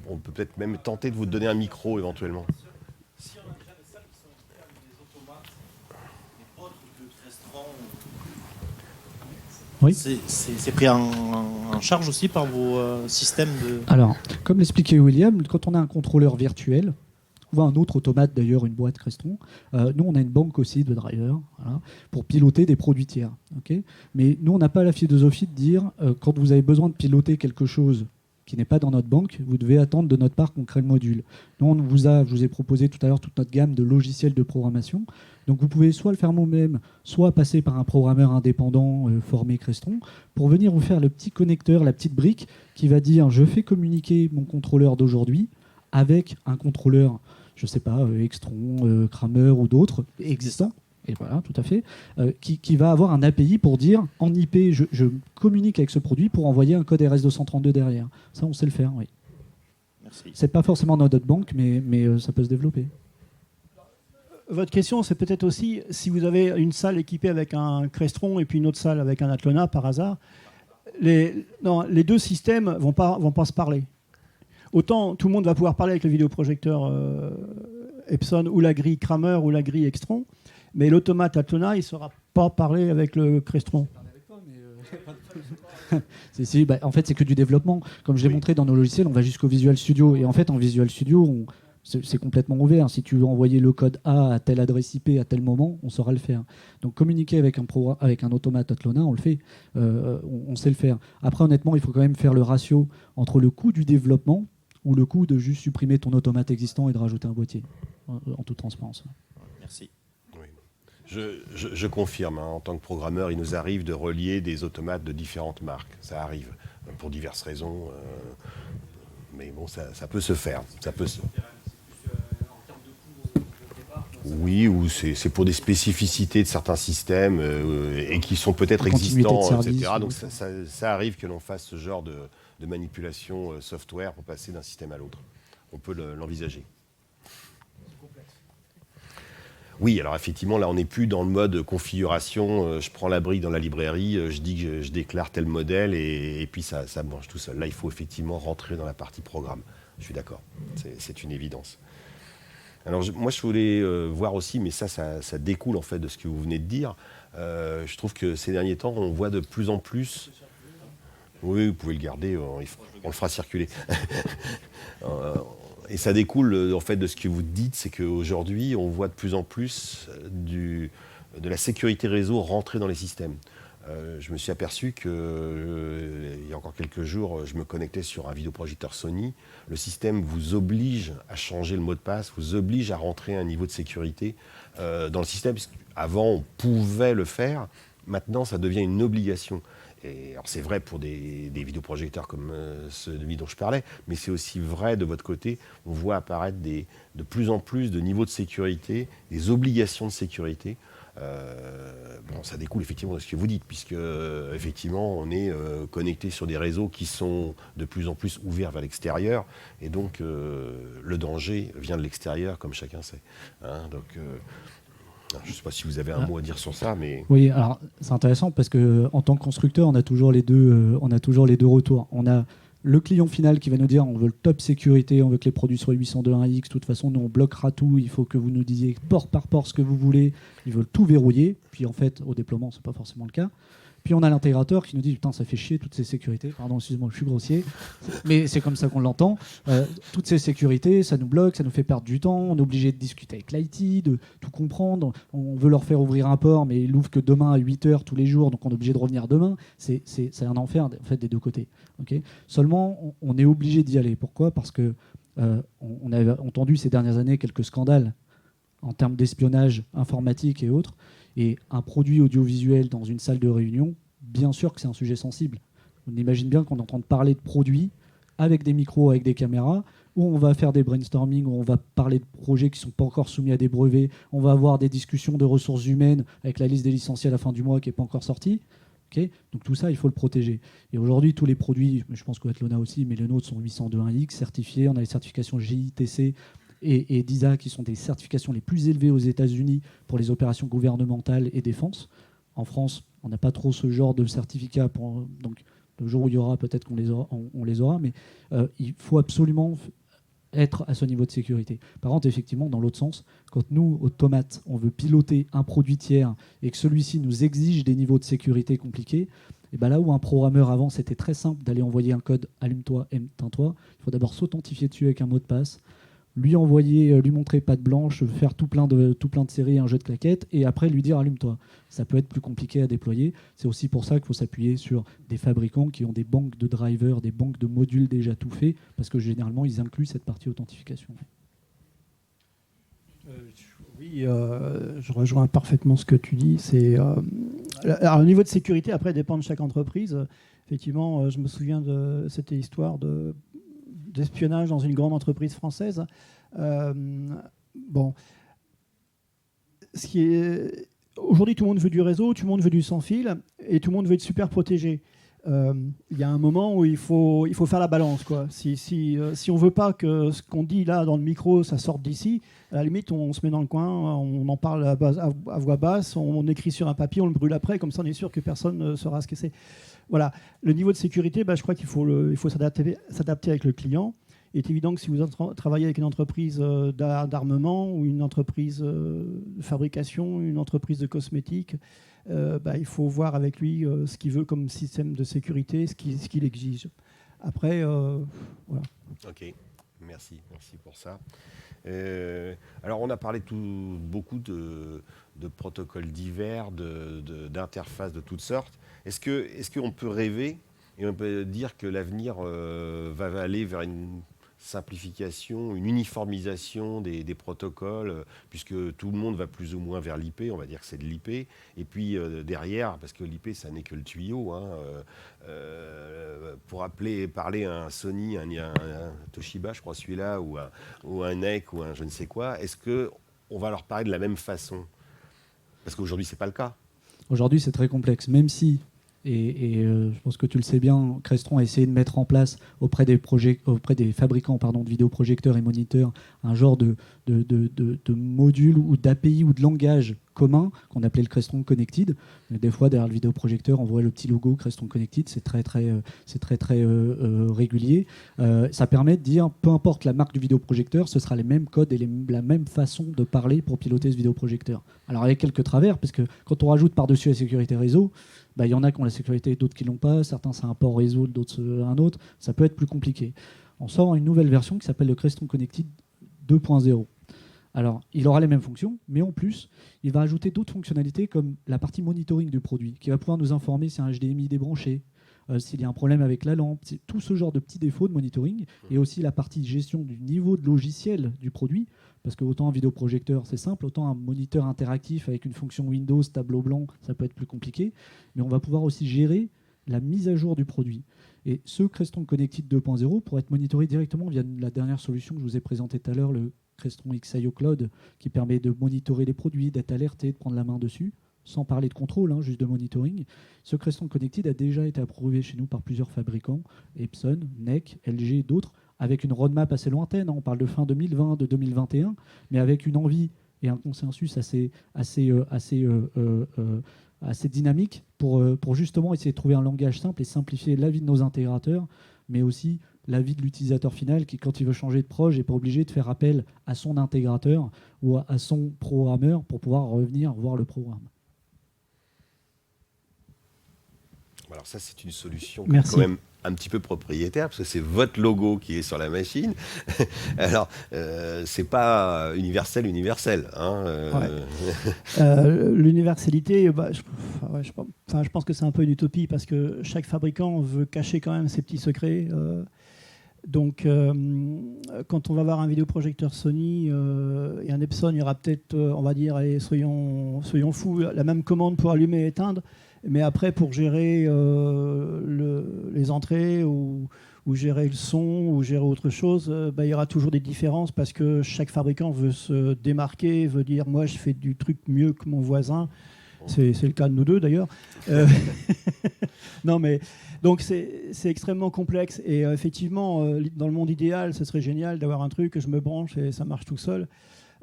On peut peut-être même tenter de vous donner un micro éventuellement. Si on a déjà des salles qui sont équipées avec des automates et autres que Crestron, Oui. c'est pris en charge aussi par vos systèmes de... Alors, comme l'expliquait William, quand on a un contrôleur virtuel, ou un autre automate d'ailleurs, une boîte Crestron, nous on a une banque aussi de drivers pour piloter des produits tiers. Okay, mais nous on n'a pas la philosophie de dire quand vous avez besoin de piloter quelque chose qui n'est pas dans notre banque, vous devez attendre de notre part qu'on crée le module. Nous, je vous ai proposé tout à l'heure toute notre gamme de logiciels de programmation. Donc vous pouvez soit le faire vous-même, soit passer par un programmeur indépendant formé Crestron pour venir vous faire le petit connecteur, la petite brique qui va dire je fais communiquer mon contrôleur d'aujourd'hui avec un contrôleur, je ne sais pas, Extron, Kramer ou d'autres existants. Et voilà, tout à fait, qui va avoir un API pour dire en IP, je communique avec ce produit pour envoyer un code RS-232 derrière. Ça, on sait le faire, oui. Merci. C'est pas forcément dans notre banque, mais ça peut se développer. Votre question, c'est peut-être aussi si vous avez une salle équipée avec un Crestron et puis une autre salle avec un Atlona par hasard, les deux systèmes vont pas se parler. Autant tout le monde va pouvoir parler avec le vidéoprojecteur Epson ou la grille Kramer ou la grille Extron, mais l'automate Atlona, il ne saura pas parler avec le Crestron. En fait, c'est que du développement. Comme je l'ai montré dans nos logiciels, on va jusqu'au Visual Studio. Et en fait, en Visual Studio, c'est complètement ouvert. Si tu veux envoyer le code A à telle adresse IP à tel moment, on saura le faire. Donc communiquer avec un automate Atlona, on le fait. On sait le faire. Après, honnêtement, il faut quand même faire le ratio entre le coût du développement ou le coût de juste supprimer ton automate existant et de rajouter un boîtier, en toute transparence. Merci. Je confirme, hein, en tant que programmeur, il nous arrive de relier des automates de différentes marques. Ça arrive, pour diverses raisons. Mais bon, ça peut se faire. Ça peut se... Oui, ou c'est pour des spécificités de certains systèmes et qui sont peut-être existants, service, etc. Donc ça arrive que l'on fasse ce genre de manipulation software pour passer d'un système à l'autre. On peut l'envisager. Oui, alors effectivement, là, on n'est plus dans le mode configuration. Je prends la brique dans la librairie, je dis que je déclare tel modèle et puis ça marche tout seul. Là, il faut effectivement rentrer dans la partie programme. Je suis d'accord, c'est une évidence. Alors moi je voulais voir aussi, mais ça découle en fait de ce que vous venez de dire. Je trouve que ces derniers temps, on voit de plus en plus... Oui, vous pouvez le garder, on le fera circuler. Et ça découle en fait de ce que vous dites, c'est qu'aujourd'hui, on voit de plus en plus de la sécurité réseau rentrer dans les systèmes. Je me suis aperçu qu'il y a encore quelques jours, je me connectais sur un vidéoprojecteur Sony. Le système vous oblige à changer le mot de passe, vous oblige à rentrer un niveau de sécurité dans le système. Avant, on pouvait le faire. Maintenant, ça devient une obligation. Et alors c'est vrai pour des vidéoprojecteurs comme celui dont je parlais, mais c'est aussi vrai de votre côté. On voit apparaître de plus en plus de niveaux de sécurité, des obligations de sécurité. Ça découle effectivement de ce que vous dites, puisque effectivement on est connecté sur des réseaux qui sont de plus en plus ouverts vers l'extérieur, et donc le danger vient de l'extérieur, comme chacun sait. Je ne sais pas si vous avez un mot à dire sur ça, mais... Oui, alors c'est intéressant parce qu'en tant que constructeur, on a toujours les deux retours. On a le client final qui va nous dire on veut le top sécurité, on veut que les produits soient 802.1x, de toute façon nous on bloquera tout, il faut que vous nous disiez port par port ce que vous voulez, ils veulent tout verrouiller, puis en fait au déploiement c'est pas forcément le cas. Puis on a l'intégrateur qui nous dit putain ça fait chier toutes ces sécurités, pardon excusez-moi je suis grossier, mais c'est comme ça qu'on l'entend, toutes ces sécurités ça nous bloque, ça nous fait perdre du temps, on est obligé de discuter avec l'IT, de tout comprendre, on veut leur faire ouvrir un port mais ils l'ouvrent que demain à 8h tous les jours donc on est obligé de revenir demain, c'est un enfer en fait des deux côtés. Okay, seulement on est obligé d'y aller, pourquoi ? Parce que on a entendu ces dernières années quelques scandales en termes d'espionnage informatique et autres. Et un produit audiovisuel dans une salle de réunion, bien sûr que c'est un sujet sensible. On imagine bien qu'on est en train de parler de produits avec des micros, avec des caméras, où on va faire des brainstorming, où on va parler de projets qui ne sont pas encore soumis à des brevets, on va avoir des discussions de ressources humaines avec la liste des licenciés à la fin du mois qui n'est pas encore sortie. Okay, donc tout ça, il faut le protéger. Et aujourd'hui, tous les produits, je pense qu'Atlona aussi, mais les nôtres sont 802.1x certifiés. On a les certifications GITC et DISA qui sont des certifications les plus élevées aux États-Unis pour les opérations gouvernementales et défense. En France, on n'a pas trop ce genre de certificats. Donc le jour où il y aura, peut-être qu'on les aura, mais il faut absolument être à ce niveau de sécurité. Par contre, effectivement, dans l'autre sens, quand nous, Automate, on veut piloter un produit tiers et que celui-ci nous exige des niveaux de sécurité compliqués, et ben là où un programmeur avant, c'était très simple d'aller envoyer un code allume-toi, éteins-toi, il faut d'abord s'authentifier dessus avec un mot de passe, lui envoyer, lui montrer patte blanche, faire tout plein de séries, un jeu de claquettes, et après lui dire allume-toi. Ça peut être plus compliqué à déployer. C'est aussi pour ça qu'il faut s'appuyer sur des fabricants qui ont des banques de drivers, des banques de modules déjà tout faits, parce que généralement ils incluent cette partie authentification. Oui, je rejoins parfaitement ce que tu dis. Alors, le niveau de sécurité, après, dépend de chaque entreprise. Effectivement, je me souviens de cette histoire d'espionnage dans une grande entreprise française. Aujourd'hui, tout le monde veut du réseau, tout le monde veut du sans fil, et tout le monde veut être super protégé. Il y a un moment où il faut faire la balance, quoi. Si on veut pas que ce qu'on dit là dans le micro, ça sorte d'ici, à la limite, on se met dans le coin, on en parle à voix basse, on écrit sur un papier, on le brûle après, comme ça on est sûr que personne ne saura ce que c'est. Voilà. Le niveau de sécurité, je crois qu'il faut s'adapter avec le client. Il est évident que si vous travaillez avec une entreprise d'armement ou une entreprise de fabrication, une entreprise de cosmétiques, il faut voir avec lui ce qu'il veut comme système de sécurité, ce qu'il exige. Après, voilà. Ok, merci pour ça. Alors on a parlé beaucoup de protocoles divers, d'interfaces de toutes sortes. Est-ce qu'on peut rêver et on peut dire que l'avenir va aller vers une simplification, une uniformisation des protocoles, puisque tout le monde va plus ou moins vers l'IP, on va dire que c'est de l'IP, et puis derrière, parce que l'IP ça n'est que le tuyau, pour parler à un Sony, un Toshiba, je crois celui-là, ou un NEC, ou un je ne sais quoi, est-ce qu'on va leur parler de la même façon ? Parce qu'aujourd'hui c'est pas le cas. Aujourd'hui c'est très complexe, même si... Et je pense que tu le sais bien, Crestron a essayé de mettre en place auprès des fabricants de vidéoprojecteurs et moniteurs un genre de module ou d'API ou de langage commun qu'on appelait le Crestron Connected. Des fois, derrière le vidéoprojecteur, on voit le petit logo Crestron Connected. C'est très régulier. Ça permet de dire, peu importe la marque du vidéoprojecteur, ce sera les mêmes codes et la même façon de parler pour piloter ce vidéoprojecteur. Alors, avec quelques travers, parce que quand on rajoute par-dessus la sécurité réseau, il y en a qui ont la sécurité, d'autres qui l'ont pas. Certains, c'est un port réseau, d'autres, un autre. Ça peut être plus compliqué. On sort une nouvelle version qui s'appelle le Crestron Connected 2.0. Alors, il aura les mêmes fonctions, mais en plus, il va ajouter d'autres fonctionnalités comme la partie monitoring du produit, qui va pouvoir nous informer si un HDMI débranché, s'il y a un problème avec la lampe, tout ce genre de petits défauts de monitoring, et aussi la partie gestion du niveau de logiciel du produit, parce que autant un vidéoprojecteur, c'est simple, autant un moniteur interactif avec une fonction Windows, tableau blanc, ça peut être plus compliqué, mais on va pouvoir aussi gérer la mise à jour du produit. Et ce Crestron Connected 2.0 pourrait être monitoré directement via la dernière solution que je vous ai présentée tout à l'heure, le Crestron XIO Cloud, qui permet de monitorer les produits, d'être alerté, de prendre la main dessus, sans parler de contrôle, juste de monitoring. Ce Crestron Connected a déjà été approuvé chez nous par plusieurs fabricants, Epson, NEC, LG et d'autres, avec une roadmap assez lointaine. On parle de fin 2020, de 2021, mais avec une envie et un consensus assez dynamique pour justement essayer de trouver un langage simple et simplifier la vie de nos intégrateurs, mais aussi la vie de l'utilisateur final qui, quand il veut changer de projet, n'est pas obligé de faire appel à son intégrateur ou à son programmeur pour pouvoir revenir voir le programme. Alors ça, c'est une solution Merci. quand même un petit peu propriétaire, parce que c'est votre logo qui est sur la machine. Alors, c'est pas universel. L'universalité, je pense que c'est un peu une utopie parce que chaque fabricant veut cacher quand même ses petits secrets. Donc, quand on va voir un vidéoprojecteur Sony et un Epson, il y aura peut-être, on va dire, allez, soyons fous, la même commande pour allumer et éteindre. Mais après, pour gérer les entrées ou gérer le son ou gérer autre chose, il y aura toujours des différences parce que chaque fabricant veut se démarquer, veut dire moi je fais du truc mieux que mon voisin. C'est le cas de nous deux d'ailleurs. Non mais donc c'est extrêmement complexe et effectivement dans le monde idéal, ce serait génial d'avoir un truc que je me branche et ça marche tout seul.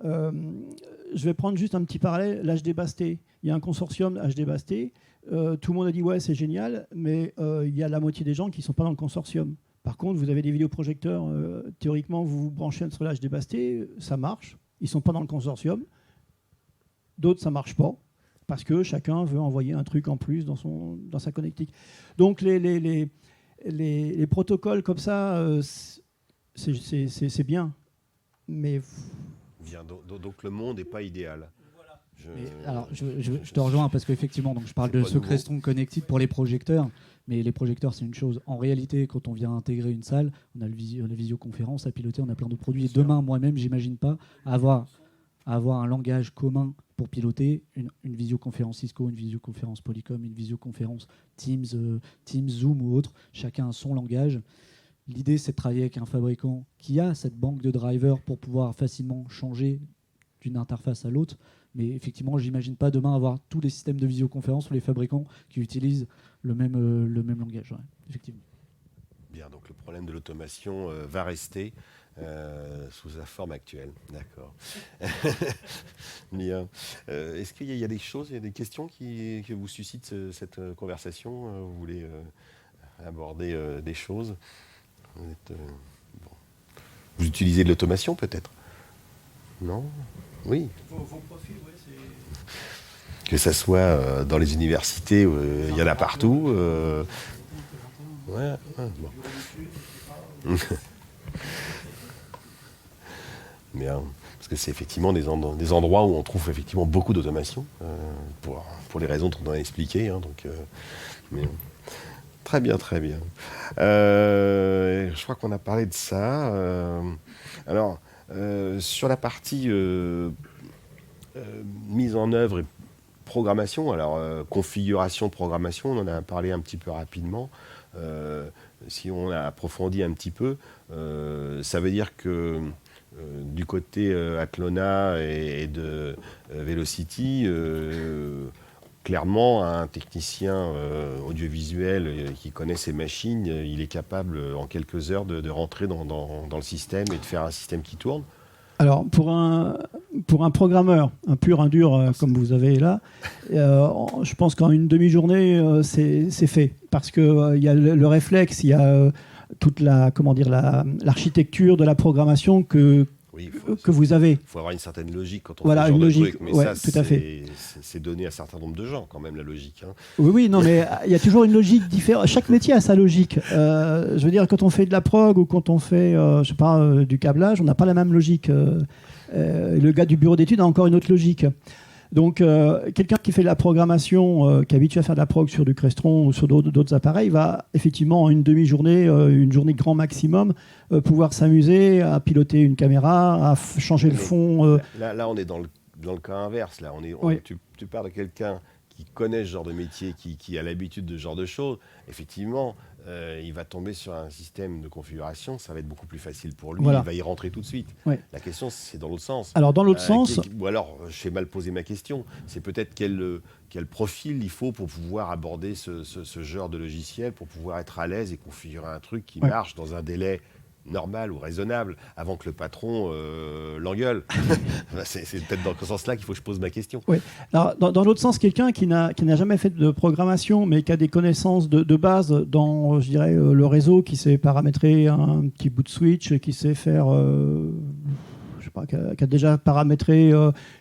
Je vais prendre juste un petit parallèle, l'HD Basté. Il y a un consortium HD Basté. Tout le monde a dit ouais c'est génial, mais il y a la moitié des gens qui ne sont pas dans le consortium. Par contre, vous avez des vidéoprojecteurs, théoriquement vous vous branchez sur l'HD Basté, ça marche, ils ne sont pas dans le consortium. D'autres ça ne marche pas, parce que chacun veut envoyer un truc en plus dans sa connectique. Donc les protocoles comme ça, c'est bien, mais... Bien, donc le monde n'est pas idéal. Alors, je te rejoins parce qu'effectivement, je parle de ce Crestron Connected pour les projecteurs, mais les projecteurs, c'est une chose. En réalité, quand on vient intégrer une salle, on a la visioconférence à piloter, on a plein d'autres produits. Et demain, moi-même, j'imagine pas avoir un langage commun pour piloter une visioconférence Cisco, une visioconférence Polycom, une visioconférence Teams, Zoom ou autre. Chacun a son langage. L'idée, c'est de travailler avec un fabricant qui a cette banque de drivers pour pouvoir facilement changer d'une interface à l'autre. Mais effectivement, je n'imagine pas demain avoir tous les systèmes de visioconférence ou les fabricants qui utilisent le même langage. Ouais, effectivement. Bien, donc le problème de l'automation va rester sous sa forme actuelle. D'accord. Bien. Est-ce qu'il y a des choses, il y a des questions que vous suscitent cette conversation Vous voulez aborder des choses Vous utilisez de l'automation peut-être Non Oui. Vos profils, oui, c'est... Que ça soit dans les universités, il y en a partout. Bon. Bien, parce que c'est effectivement des endroits où on trouve effectivement beaucoup d'automation, pour les raisons dont on a expliqué. Donc, mais, très bien, très bien. Je crois qu'on a parlé de ça. Alors, sur la partie mise en œuvre et programmation, alors configuration, programmation, on en a parlé un petit peu rapidement. Si on a approfondi un petit peu, ça veut dire que du côté Atlona et de Velocity, clairement, un technicien audiovisuel qui connaît ces machines, il est capable en quelques heures de rentrer dans le système et de faire un système qui tourne. Alors, pour un pour un programmeur, un pur, un dur, comme vous avez là, je pense qu'en une demi-journée, c'est fait. Parce qu'il y a le réflexe, il y a toute l'architecture de la programmation que vous avez. Il faut avoir une certaine logique quand on Voilà, fait ce genre une logique, de truc. Mais ouais, ça, tout à fait. c'est donné à un certain nombre de gens, quand même, la logique. Hein. Oui, non, mais il y a toujours une logique différente. Chaque métier a sa logique. Je veux dire, quand on fait de la prog ou quand on fait, je sais pas, du câblage, on n'a pas la même logique. Le gars du bureau d'études a encore une autre logique. Donc, quelqu'un qui fait de la programmation, qui est habitué à faire de la prog sur du Crestron ou sur d'autres appareils, va effectivement en une demi-journée, une journée grand maximum, pouvoir s'amuser à piloter une caméra, à changer le fond. Là, on est dans le cas inverse. Là, Oui. tu parles de quelqu'un qui connaît ce genre de métier, qui a l'habitude de ce genre de choses. Effectivement, il va tomber sur un système de configuration, ça va être beaucoup plus facile pour lui, Voilà. il va y rentrer tout de suite. Ouais. La question, c'est dans l'autre sens. Alors, dans l'autre sens... Ou alors, j'ai mal posé ma question, c'est peut-être quel profil il faut pour pouvoir aborder ce genre de logiciel, pour pouvoir être à l'aise et configurer un truc qui marche dans un délai normal ou raisonnable, avant que le patron l'engueule. C'est peut-être dans ce sens-là qu'il faut que je pose ma question. Oui. Alors, dans l'autre sens, quelqu'un qui n'a jamais fait de programmation, mais qui a des connaissances de base dans, je dirais, le réseau, qui sait paramétrer un petit bout de switch, qui sait faire, je sais pas, qui a déjà paramétré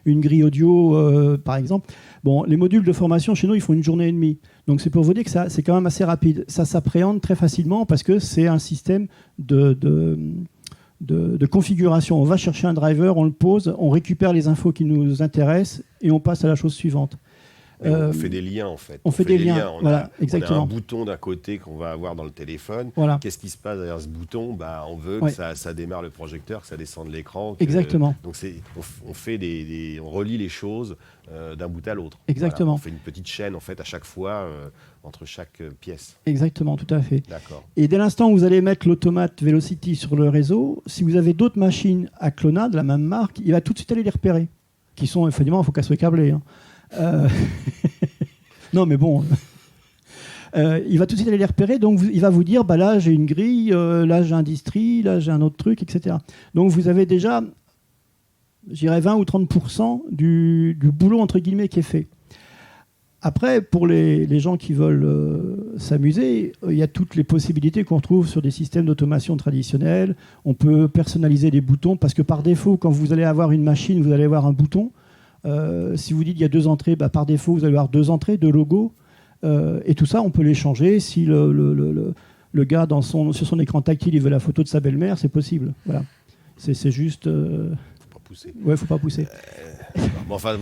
une grille audio, par exemple. Bon, les modules de formation chez nous, ils font une journée et demie. Donc c'est pour vous dire que c'est quand même assez rapide. Ça s'appréhende très facilement parce que c'est un système de configuration. On va chercher un driver, on le pose, on récupère les infos qui nous intéressent et on passe à la chose suivante. On fait des liens en fait. On fait des liens, voilà, exactement. On a un bouton d'un côté qu'on va avoir dans le téléphone. Voilà. Qu'est-ce qui se passe derrière ce bouton ? On veut Ouais. que ça démarre le projecteur, que ça descende l'écran. Exactement. Donc on fait on relie les choses d'un bout à l'autre. Exactement. Voilà. On fait une petite chaîne en fait à chaque fois entre chaque pièce. Exactement, tout à fait. D'accord. Et dès l'instant où vous allez mettre l'automate Velocity sur le réseau, si vous avez d'autres machines à Clona de la même marque, il va tout de suite aller les repérer. Qui sont, effectivement, il faut qu'elles soient câblées. Hein. Non, mais bon. Il va tout de suite aller les repérer, donc il va vous dire, là j'ai une grille, là j'ai un distri, là j'ai un autre truc, etc. Donc vous avez déjà, je dirais 20 ou 30% du boulot, entre guillemets, qui est fait. Après, pour les gens qui veulent s'amuser, il y a toutes les possibilités qu'on retrouve sur des systèmes d'automation traditionnels. On peut personnaliser les boutons, parce que par défaut, quand vous allez avoir une machine, vous allez avoir un bouton. Si vous dites qu'il y a 2 entrées, par défaut, vous allez avoir 2 entrées, 2 logos. Et tout ça, on peut les changer. Si le gars, sur son écran tactile, il veut la photo de sa belle-mère, c'est possible. Voilà. C'est juste... Faut pas pousser. Ouais, faut pas pousser.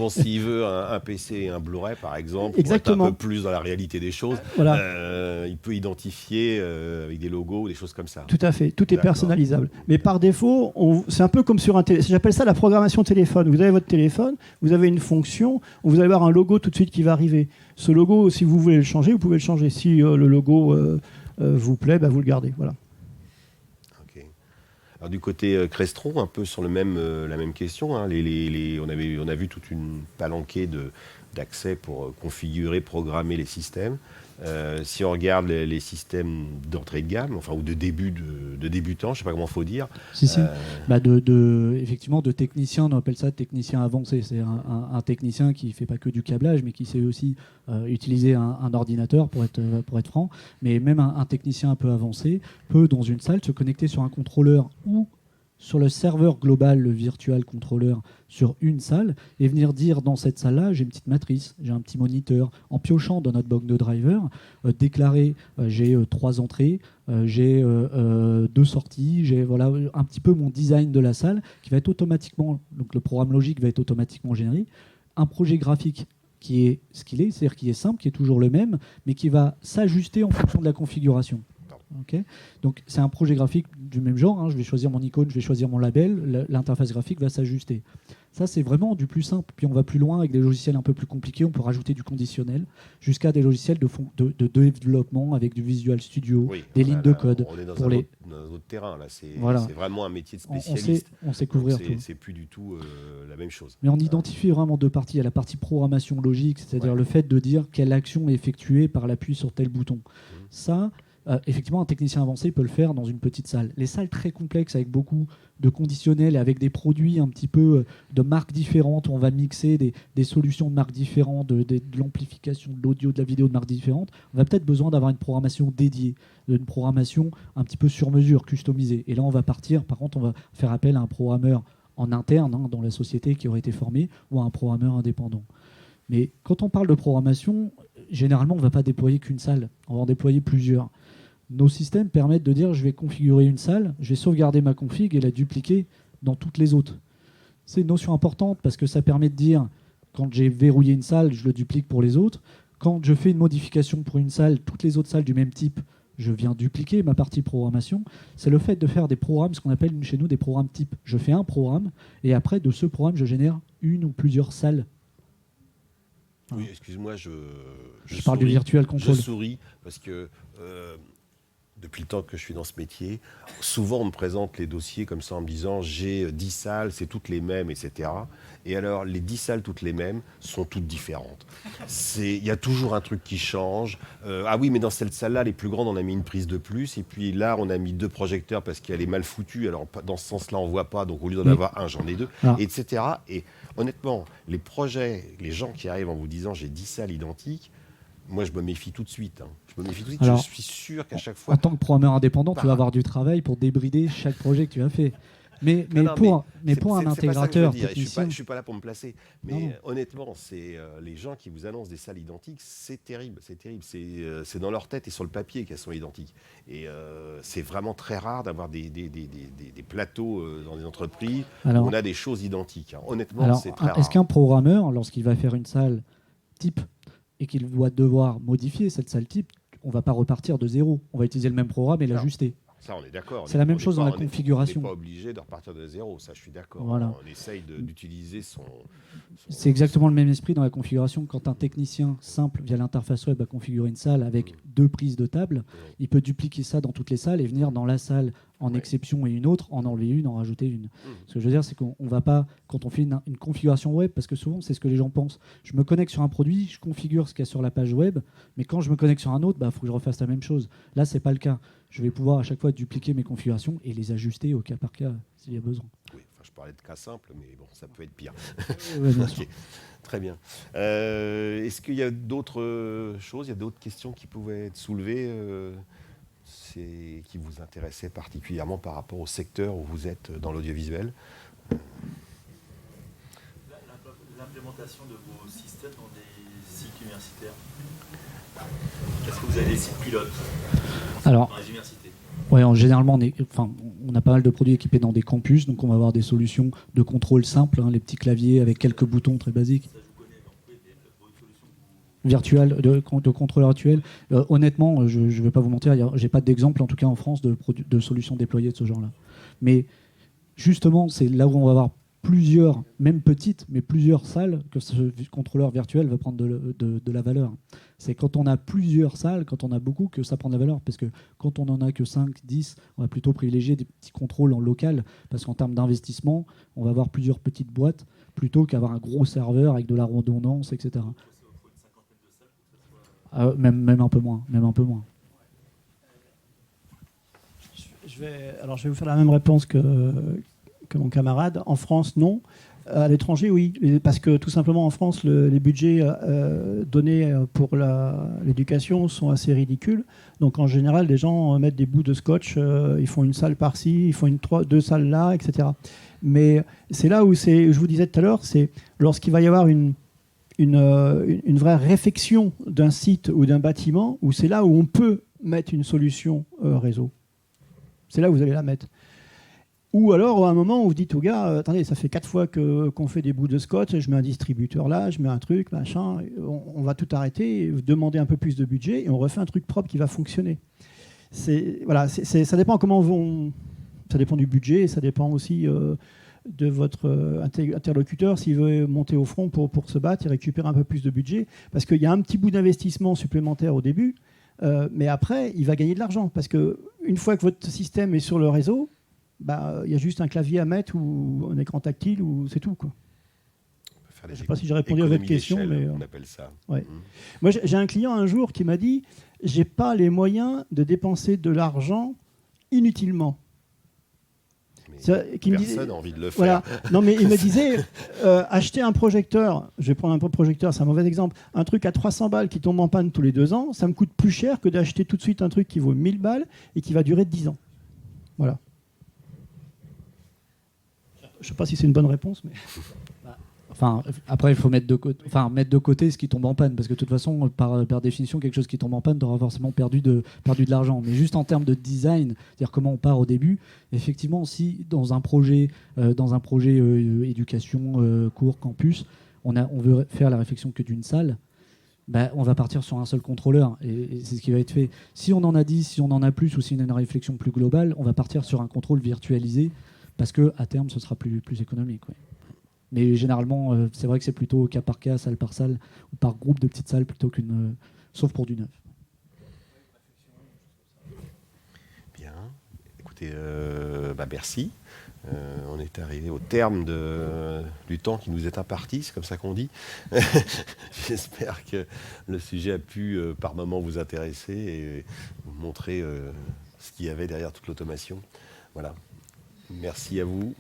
S'il veut un PC et un Blu-ray, par exemple, Exactement. pour être un peu plus dans la réalité des choses, Voilà. Il peut identifier avec des logos ou des choses comme ça. Tout à fait, tout est D'accord. personnalisable. Mais par défaut, c'est un peu comme sur un téléphone. J'appelle ça la programmation téléphone. Vous avez votre téléphone, vous avez une fonction, vous allez avoir un logo tout de suite qui va arriver. Ce logo, si vous voulez le changer, vous pouvez le changer. Si le logo vous plaît, vous le gardez. Voilà. Ok. Alors du côté Crestron, un peu sur la même question. Hein, on a vu toute une palanquée d'accès pour configurer, programmer les systèmes. Si on regarde les systèmes d'entrée de gamme, ou de début de débutants, je ne sais pas comment il faut dire. Si. Effectivement, de technicien, on appelle ça technicien avancé. C'est un technicien qui ne fait pas que du câblage, mais qui sait aussi utiliser un ordinateur, pour être franc. Mais même un technicien un peu avancé peut, dans une salle, se connecter sur un contrôleur ou sur le serveur global, le virtual controller, sur une salle, et venir dire, dans cette salle-là, j'ai une petite matrice, j'ai un petit moniteur, en piochant dans notre box de driver, déclarer j'ai 3 entrées, j'ai 2 sorties, j'ai un petit peu mon design de la salle, qui va être automatiquement, donc le programme logique va être automatiquement généré, un projet graphique qui est ce qu'il est, c'est-à-dire qui est simple, qui est toujours le même, mais qui va s'ajuster en fonction de la configuration. Okay. Donc c'est un projet graphique du même genre, hein. Je vais choisir mon icône, je vais choisir mon label, l'interface graphique va s'ajuster. Ça c'est vraiment du plus simple, puis on va plus loin avec des logiciels un peu plus compliqués, on peut rajouter du conditionnel, jusqu'à des logiciels de développement avec du Visual Studio, des lignes de code. On est dans pour un autre terrain, là. C'est vraiment un métier de spécialiste. On sait couvrir tout. C'est plus du tout la même chose. Mais on identifie vraiment 2 parties. Il y a la partie programmation logique, c'est-à-dire le fait de dire quelle action est effectuée par l'appui sur tel bouton. Ça, effectivement, un technicien avancé peut le faire dans une petite salle. Les salles très complexes avec beaucoup de conditionnels et avec des produits un petit peu de marques différentes, où on va mixer des solutions de marques différentes, de l'amplification, de l'audio, de la vidéo de marques différentes, on va peut-être besoin d'avoir une programmation dédiée, une programmation un petit peu sur mesure, customisée. Et là, on va partir, par contre, on va faire appel à un programmeur en interne dans la société qui aurait été formé ou à un programmeur indépendant. Mais quand on parle de programmation, généralement, on ne va pas déployer qu'une salle, on va en déployer plusieurs. Nos systèmes permettent de dire je vais configurer une salle, je vais sauvegarder ma config et la dupliquer dans toutes les autres. C'est une notion importante parce que ça permet de dire quand j'ai verrouillé une salle, je le duplique pour les autres. Quand je fais une modification pour une salle, toutes les autres salles du même type, je viens dupliquer ma partie programmation. C'est le fait de faire des programmes, ce qu'on appelle chez nous des programmes types. Je fais un programme et après, de ce programme, je génère une ou plusieurs salles. Oui, excuse-moi, je parle du virtual control. Je souris parce que depuis le temps que je suis dans ce métier, souvent on me présente les dossiers comme ça en me disant j'ai 10 salles, c'est toutes les mêmes, etc. Et alors les 10 salles toutes les mêmes sont toutes différentes. Il y a toujours un truc qui change. Ah oui, mais dans cette salle-là, les plus grandes, on a mis une prise de plus. Et puis là, on a mis 2 projecteurs parce qu'elle est mal foutue. Alors dans ce sens-là, on ne voit pas. Donc au lieu d'en avoir un, j'en ai 2, etc. Et honnêtement, les projets, les gens qui arrivent en vous disant j'ai 10 salles identiques, moi, je me méfie tout de suite. Alors, je suis sûr qu'à chaque fois... En tant que programmeur indépendant, tu vas avoir du travail pour débrider chaque projet que tu as fait. Mais pour un intégrateur technicien... Je ne suis pas là pour me placer. Mais honnêtement, c'est les gens qui vous annoncent des salles identiques, c'est terrible. C'est dans leur tête et sur le papier qu'elles sont identiques. Et c'est vraiment très rare d'avoir des plateaux dans des entreprises où on a des choses identiques. Honnêtement, c'est très rare. Est-ce qu'un programmeur, lorsqu'il va faire une salle type et qu'il va devoir modifier cette salle type, on ne va pas repartir de zéro. On va utiliser le même programme et l'ajuster. Ça, on est d'accord. C'est la même chose dans la configuration. On n'est pas obligé de repartir de zéro, ça je suis d'accord. Voilà. On essaye d'utiliser son... C'est exactement le même esprit dans la configuration. Quand un technicien simple, via l'interface web, a configuré une salle avec 2 prises de table, il peut dupliquer ça dans toutes les salles et venir dans la salle en exception et une autre, en enlever une, en rajouter une. Ce que je veux dire, c'est qu'on ne va pas, quand on fait une configuration web, parce que souvent c'est ce que les gens pensent, je me connecte sur un produit, je configure ce qu'il y a sur la page web, mais quand je me connecte sur un autre, faut que je refasse la même chose. Là, ce n'est pas le cas. Je vais pouvoir à chaque fois dupliquer mes configurations et les ajuster au cas par cas s'il y a besoin. Oui, je parlais de cas simples, mais bon, ça peut être pire. Oui, bien sûr. Très bien. Est-ce qu'il y a d'autres choses, il y a d'autres questions qui pouvaient être soulevées qui vous intéressaient particulièrement par rapport au secteur où vous êtes dans l'audiovisuel? L'implémentation de vos systèmes dans des sites universitaires. Est-ce que vous avez des sites pilotes dans les universités? Oui, généralement, on a pas mal de produits équipés dans des campus, donc on va avoir des solutions de contrôle simples, les petits claviers avec quelques boutons très basiques. Virtuel, de contrôleur virtuel. Honnêtement, je ne vais pas vous mentir, je n'ai pas d'exemple, en tout cas en France, de solutions déployées de ce genre-là. Mais justement, c'est là où on va avoir plusieurs, même petites, mais plusieurs salles, que ce contrôleur virtuel va prendre de la valeur. C'est quand on a plusieurs salles, quand on a beaucoup, que ça prend de la valeur. Parce que quand on n'en a que 5, 10, on va plutôt privilégier des petits contrôles en local. Parce qu'en termes d'investissement, on va avoir plusieurs petites boîtes, plutôt qu'avoir un gros serveur avec de la redondance, etc. Même un peu moins. Je vais vous faire la même réponse que mon camarade. En France, non. À l'étranger, oui. Parce que tout simplement, en France, les budgets donnés pour l'éducation sont assez ridicules. Donc en général, les gens mettent des bouts de scotch, ils font une salle par-ci, ils font 2 salles là, etc. Mais c'est là où je vous disais tout à l'heure, c'est lorsqu'il va y avoir une vraie réfection d'un site ou d'un bâtiment, où c'est là où on peut mettre une solution réseau. C'est là où vous allez la mettre. Ou alors, à un moment, où vous dites aux gars, attendez, ça fait 4 fois qu'on fait des bouts de scotch, je mets un distributeur là, je mets un truc, machin, on va tout arrêter, demander un peu plus de budget, et on refait un truc propre qui va fonctionner. Ça dépend ça dépend du budget, ça dépend aussi de votre interlocuteur, s'il veut monter au front pour se battre et récupérer un peu plus de budget, parce qu'il y a un petit bout d'investissement supplémentaire au début, mais après, il va gagner de l'argent, parce qu'une fois que votre système est sur le réseau, il y a juste un clavier à mettre ou un écran tactile, ou c'est tout, quoi. Je ne sais pas si j'ai répondu à votre question, mais on appelle ça. Ouais. Moi, j'ai un client un jour qui m'a dit j'ai pas les moyens de dépenser de l'argent inutilement. Personne n'a envie de le faire. Voilà. Non, mais il me disait, acheter un projecteur, je vais prendre un projecteur, c'est un mauvais exemple, un truc à 300 balles qui tombe en panne tous les 2 ans, ça me coûte plus cher que d'acheter tout de suite un truc qui vaut 1000 balles et qui va durer 10 ans. Voilà. Je ne sais pas si c'est une bonne réponse, mais... Enfin, après, il faut mettre de côté ce qui tombe en panne, parce que de toute façon, par définition, quelque chose qui tombe en panne, tu auras forcément perdu de l'argent. Mais juste en termes de design, c'est-à-dire comment on part au début, effectivement, si dans un projet éducation, cours, campus, on veut faire la réflexion que d'une salle, on va partir sur un seul contrôleur, et c'est ce qui va être fait. Si on en a 10, si on en a plus, ou si on a une réflexion plus globale, on va partir sur un contrôle virtualisé, parce qu'à terme, ce sera plus économique. Ouais. Mais généralement, c'est vrai que c'est plutôt cas par cas, salle par salle, ou par groupe de petites salles, plutôt sauf pour du neuf. Bien. Écoutez, merci. On est arrivé au terme du temps qui nous est imparti, c'est comme ça qu'on dit. J'espère que le sujet a pu, par moments, vous intéresser et vous montrer ce qu'il y avait derrière toute l'automation. Voilà. Merci à vous.